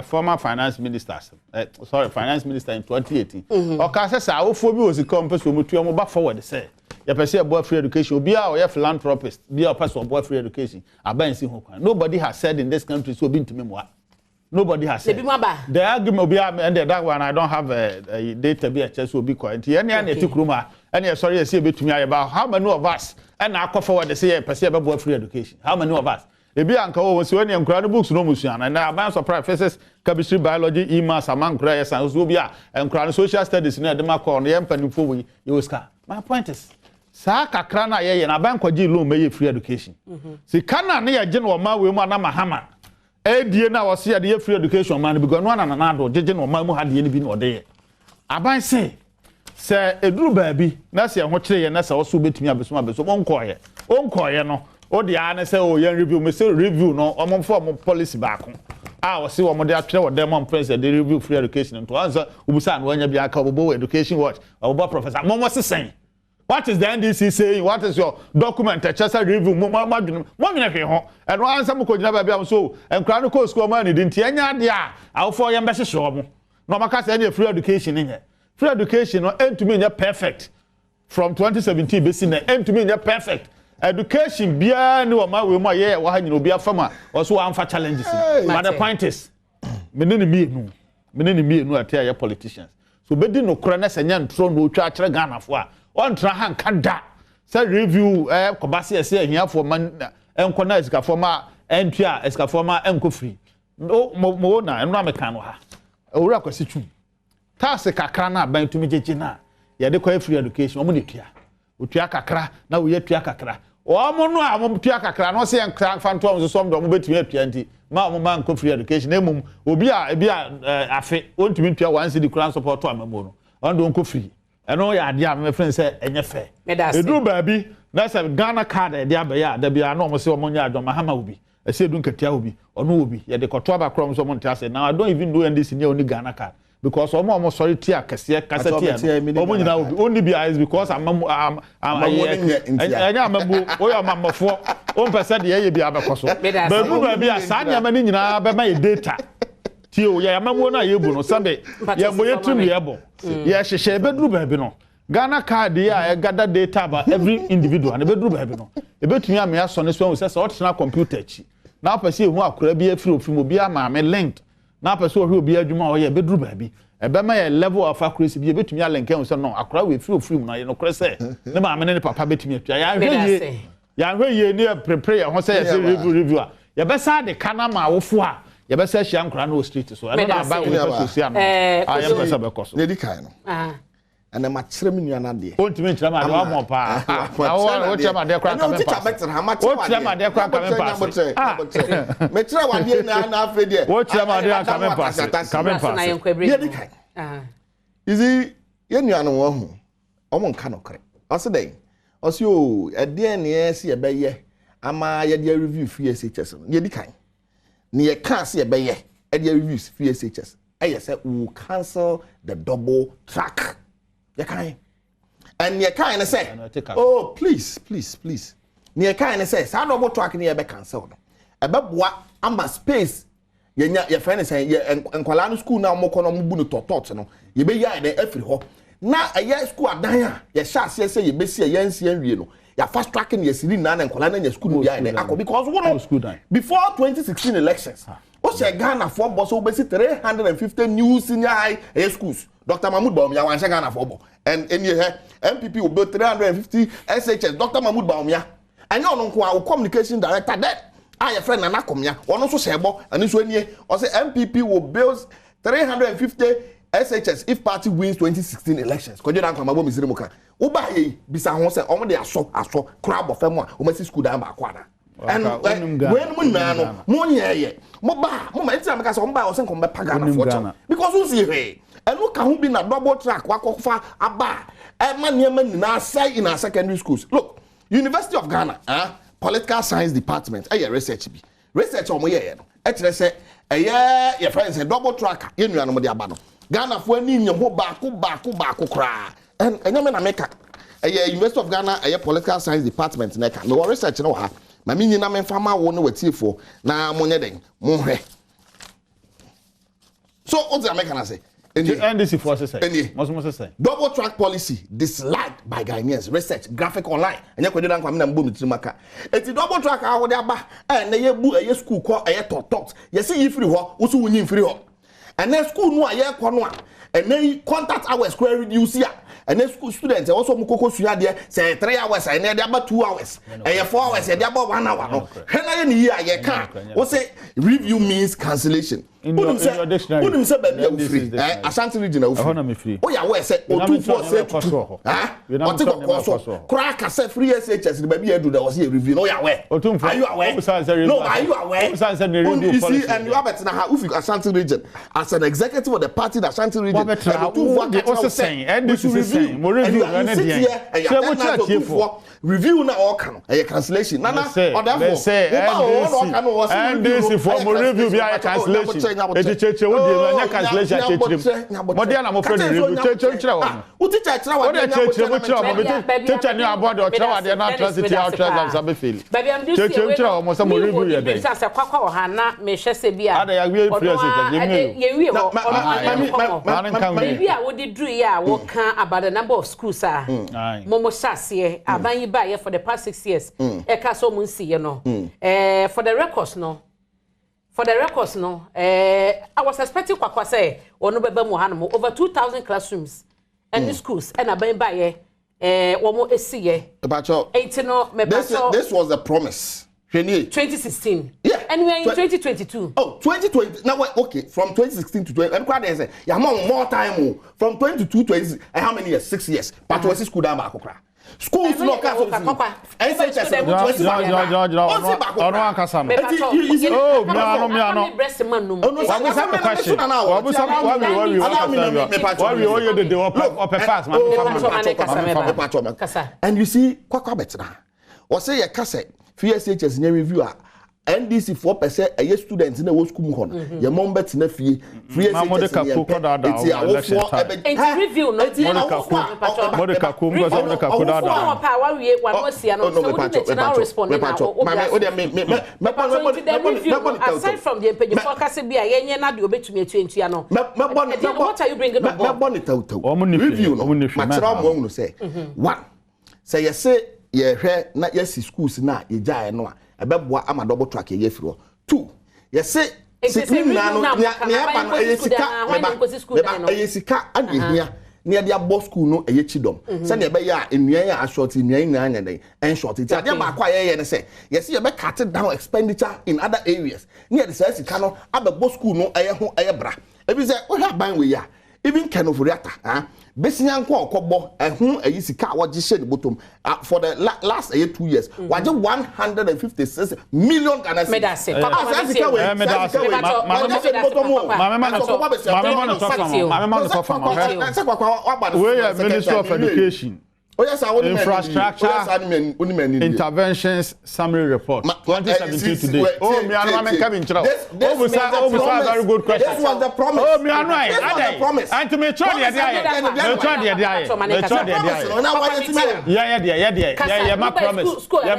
former finance minister finance minister in 2018 oka se sa awofo bi osika mpeso mutua mo ba forward say ya pese boy free education obi a o philanthropist bi a person boy free education aban si ho kwan nobody has said in this country so bi ntime moa nobody has said the argument obi and that one I don't have a data bi a chese obi kwa nti ene na etikruma ene sorry say betumi ayeba how many of us and akọ forward say pese be boy free education how many of us ebi anka wo so ene nkura no books no musuan na aban surprise physics chemistry biology e-maths amankura yes and so bi a nkura no social studies na dem akọ no yempanifo we yoska my point is sa kakra na ye na ban kwaji loan me free education si kana na ye je no ma we mu na mahama edie na wo se ye free education man because no na do jeje no ma mu ha de ni bi no de ye aban se eduru baabi na se ho kire ye na se wo so betumi abeso onkoye no o de a na se o ye review me se review no omomfo mo policy baako a wo se wo mo de atwere wo dem president de review free education to answer ubusa na wanya bi aka obo education watch obo professor mo sesen. What is the NDC saying? What is your document? Chesa review. Mo nyina hwe ho. And one answer mo ko nyina ba bia so. Enkra no ko school man di nti enya de a awofo ye mbehye hwe mo. No maka say any free education nye. Free education no entumi nya perfect. From 2017 besi na entumi nya perfect. education bia ni o ma we mu aye wa ha nyina obi afama also amfa challenges but the point is menene mienu ate aye politicians so bedi no kora na senya ntro no otwa akere Ghana fo a on tra han kada say review kobase ese ahiafo man enko na esikafo ma entua esikafo ma enko free mo na eno ameka no ha owura kwasi twu taase kakra na aban tumi jeje na ye de kwa free education omo ne tua otua kakra na wo ye tua kakra omo no a mo tua kakra no se enkra fanto omo so mo betumi atua nti ma mo man ko free education na emum obi a afe ontumi tua wan cedi kura support to amamo no on do nko free eno ya ade a me friend say enye fe eduru baabi na say Ghana card e de abaya da bia na omo se omo nya adom mahama obi ese edu nkatia obi ono obi ye de koto aba krom so mo ntia say now I don't even know NDC near only Ghana card because omo sorry tia kase tia omo nyina obi only be is because amamu anya amamu oyo amamofo on pese de ye bia bekoso bedu baabi asanya mani nyina be ma ye data tio ya amamu na ye bu no sabe ye moye tumi ye bo ye hwehwe beduru baabi no Ghana card ya gather data about every individual and beduru baabi no e betumi am ya so ne so say o tena computer chi na pese ehu akora bi afiri ofim obi ama me linked na pese ohwe obi adwuma o ye beduru baabi e be ma ye level of accuracy bi e betumi ya link en so no akora we afiri ofim na ye no kore say ne ma me ne papa betumi atua ya hwe ye ne prepare ho say ye review a ye be sa de kana ma wofo a ye be sa hia nkora na o street so e na ba we so sia no aye pese be koso ne di kai no and ma kyerɛ me nua na de ontimi kyerɛ ma de wa mo pa wo kyerɛ ma de kra ka me pa wo kyerɛ ma de kra ka me pa me kyerɛ wa de na afre de wo kyerɛ ma de ka me pa ye di kai izi ye nua no wo hu omo nka no kre ɔse den ɔse o ɛde ne ese ye bɛyɛ ama ye de review free SHS ye di kai ne ye ka se ye bɛyɛ ɛde review free SHS ɛyɛ sɛ we cancel the double track. You can, and you can say, oh, please. You can say, I double track near be cancelled. About what amba space, your friend say, and Kuala school now more kono to no. You be ya de every ho. Now a year school at Daya, your shall say you be see a yancy and you know. You're fast tracking your city nan and Kuala your school behind because one of school time before 2016 elections. What's your Ghana for boss over 350 new senior high schools? Dr. Mahmoud Baumia wan Ghana for and in here MPP will build 350 SHS. Dr. Mahmoud Baumia and you know our communication director that I friend Nana Komia one also say and this one here or say MPP will build 350 SHS if party wins 2016 elections. Because you don't come about Mr. Muka. Uba ye bisa ho say omo de aso crowd of them o mesi school down back kwada. And when no monye mo ba mo ma tia make say omba o sen ko be paga na fortune because who see he and look how be na double track wakofa aba e ma niam na say in our secondary schools. Look, University of Ghana political science department research omo ye no e kire say your friends say double track ye nua no mo de aba no Ghana fo ani nyem ho baako kra and nyame na meka University of Ghana political science department na ka me research no ha ma me nyina me fama wo no watiefo na monye den mo hwe so what do I make can say NDC forces say most say double track policy disliked by Ghanaians research graphic online enya kwedo kwa me na mbo mitiri maka eti double track a wo de aba na ye bu school ko tot ye say you free ho wo so wunyi free ho and then school no aye ko no and then contact hours square reduce here and then school students also mukoko suya there say 3 hours and then about 2 hours and 4 hours and about 1 hour no hena ye ye can we say review means cancellation wouldn't say baby free Ashanti region free oh yeah we say 224 say crack say free SHS the baby do that was here review no yeah we are you aware no are you aware you see and you have it now if you Ashanti region as an executive of the party that Ashanti region also saying and this is saying more review review na all can cancellation nana or therefore and this for more review be a cancellation cheche wo die nya cancellation cheche mo dia na mo friend review cheche chira wo wo teacher chira wa dia cheche mo chira mo teacher ni abode o chira wa dia na transit out transit am be fail cheche chira mo say mo review ye dey say kwakwa wo ha na me hwese bia ada ya wie free ye wie ho bia wo di dru ya wo kan about the number of schools mo sase aban yi ba ye for the past 6 years e ka so mo nsi ye no for the records no I was expecting kwakwa say onu beba mu ha no over 2000 classrooms and the schools and aban ba ye wo mo esiye this was a promise 2016. Yeah. And we are in 2022. Oh, 2020. Now, okay, from 2016 to 20. And quite say, yeah, more time. From 22 to 20. How many years? 6 years. But was school down back? Schools no cancel. Oh, and you see, or say a cassette. FSHS in review NDC 4% a students in the school mu hono your mom bet na fie free it's review no Modeka kumba so Modeka kodada pa wa wie wa no sia no so we need to respond aside from the page focus bia yenye na de obetumi atuantua no what are you bringing the review no matira mo no say one say you say ye hwe na yes schools na ye jae no a ebeboa ama double track ye firo 2 ye say na no ne aba no ye sika adehia ne de abo school no ye chidom se ne be ya enuan ya short enuan na anya den en short ti ade ba kwa ye ne say ye say ye be cut down expenditure in other areas ne de say sika no abebo school no eye ho eye bra ebi say wo ha ban we ya even Kenofuriata besinya nko okobo ehun ayi sika waje she the bottom for the last 2 years waje 156 million Ghana cedis medase Minister of Education Infrastructure Interventions Summary Report 2017 today. Oh, me and my cabin chira. Oh, very good question. This was the promise. Oh, me and my. This was the promise. And to me, try the idea. Yeah, my promise. Yeah,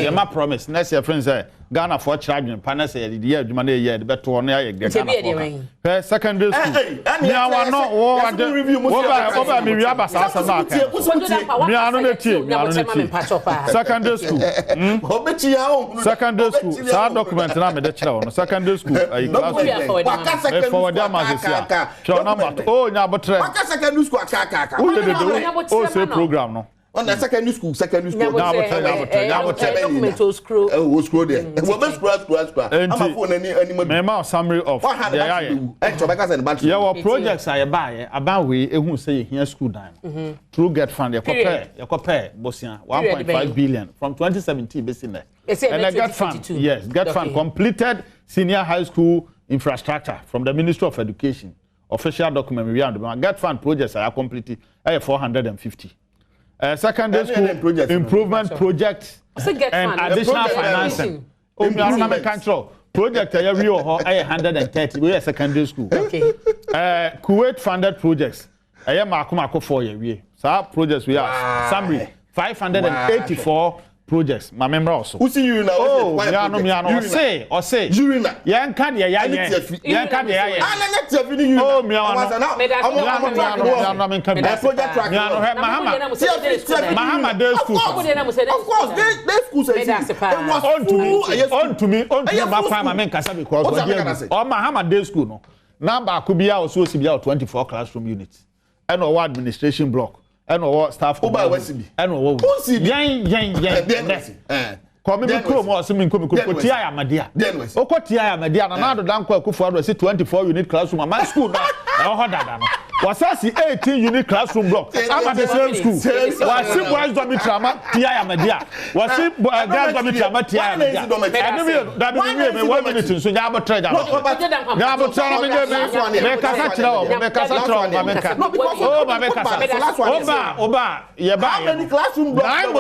my promise. Next year, friends, Ghana for charging. Pana say the year, the money year, the better one year. Ghana. Secondary school. Me, I want no. Over me, we have a sasa. Me anu secondary school sa document na me de kire wono secondary school class forward am asia show number oh nya botre secondary school aka oh say program no on the secondary school scroll there we be scroll am phone any me ma summary of yeah projects are buy about we ehun say here school down through get fund you compare bosia 1.5 billion from 2017 basically and I get fund yes get fund completed senior high school infrastructure from the Ministry of Education official document we have get fund projects are completed 450 secondary school improvement project and additional financing. Control project every 130. We are secondary school. Okay. Kuwait funded projects. I am Marco 4 year. So projects we are summary 584 projects. My member also. Who see you now? Oh, Miano. Say. During that. Yan can ya. Oh, Mahama Day School. Of course, they school says on to me. My prime men kasa because Mahama Day School no. Number could be also 24 classroom units. And our administration block. And our staff and our come me chrome or something come tia madia oko tia madia na do dan kwa kufu ado say 24 unit classroom my school na was 18 unit classroom block am the same school was boys dormitory ma tia madia was girls dormitory tia madia that be me 1 minute so ya abotre ja na abotre me kasa kira oh ma me kasa oba ye ba how many classroom blocks 9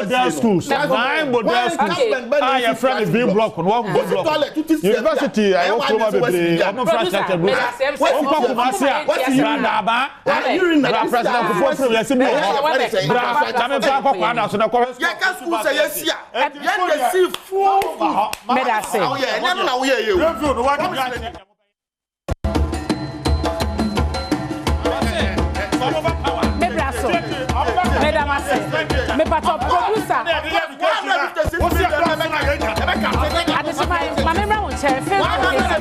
model schools your friend is being blocked. One block. University, I hope you I'm a franchise. What's the Naba? You're not president for 4 years. Me pato producer. My member won't share Facebook is a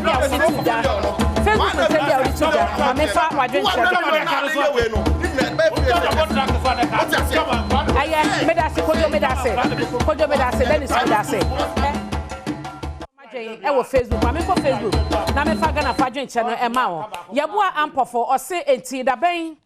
Facebook is a my fa wadwen share. Aya medase kojo medase Dennis medase. E wo Facebook ma me ko Facebook na me fa Ghana fa dwen share no e ma wo. Yeboa ampofo o se enti da ben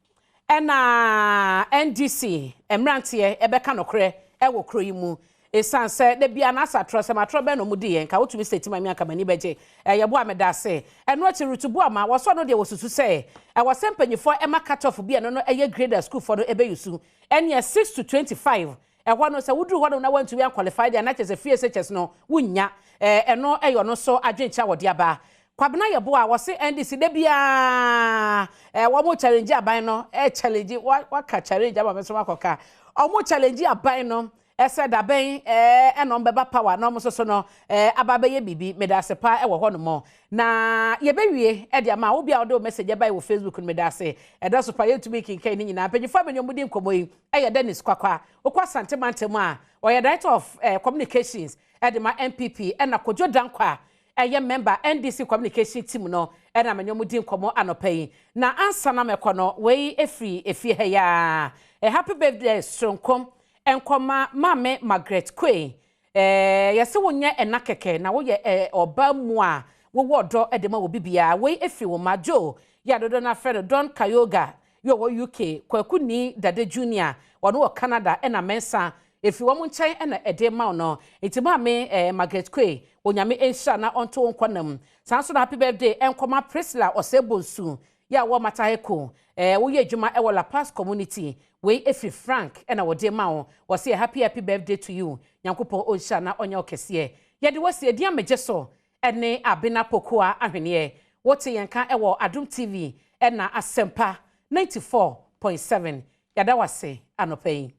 na NDC emrantie ebeka nokre ewo kro yi mu esanse de bia na asatro se matro be no mudi yen ka wotumi setima mi aka mani beje yebo amedase eno achi rutubu ama wo so no de wosusu se e wo sempanyifo e ma cut off bia no no eye grader school for no ebe yusu ene 6 to 25 e ho no se wuduru ho no na want to be qualified na chese FSHS no wunya eno eyo no so adwencha wode aba kwabena yebo a wo se NDC de bia wo mo challenge aban no challenge wa ka challenge aba meso makoka o mo challenge aban no said da ben eno mbeba power no mo so no ababe ye bibi medase pa wo ho no mo na ye bewie de ama wo bia wo de message ba wo Facebook no medase da so pa ye to be kinkan ni nyina pagifo amenyomudi nkomoyi ye Dennis kwakwa okwa santemantemu a wo ye director of communications de ma MPP na Kojo Dankwa eye member NDC communication team no na amenyomudi nkomo anopai na ansa na mekono we efie he ya happy birthday stronkom enkoma mame Margaret Quay yese wonye enakeke na wo ye oba mu a wo wodo edema wo bibia we efi wo majo ya dodo na friend Don Kayoga yo wo UK kwakuni Dade Junior wono wo Canada na mensa efi wo mu nchen na edema no etima me Margaret Quay onyame ensha na onto wonkonam sanso na happy birthday enkoma Priscilla Osebonsu ya wo mataheko wo ye adwuma e wo La Paz community we efi Frank na wo de ma wo say happy birthday to you nyankopon onsha na onye okese ye de wose edi amegye so ene abena pokoa ahwene wote yenka e wo Adom TV na Asempa 94.7 yada wase anopai.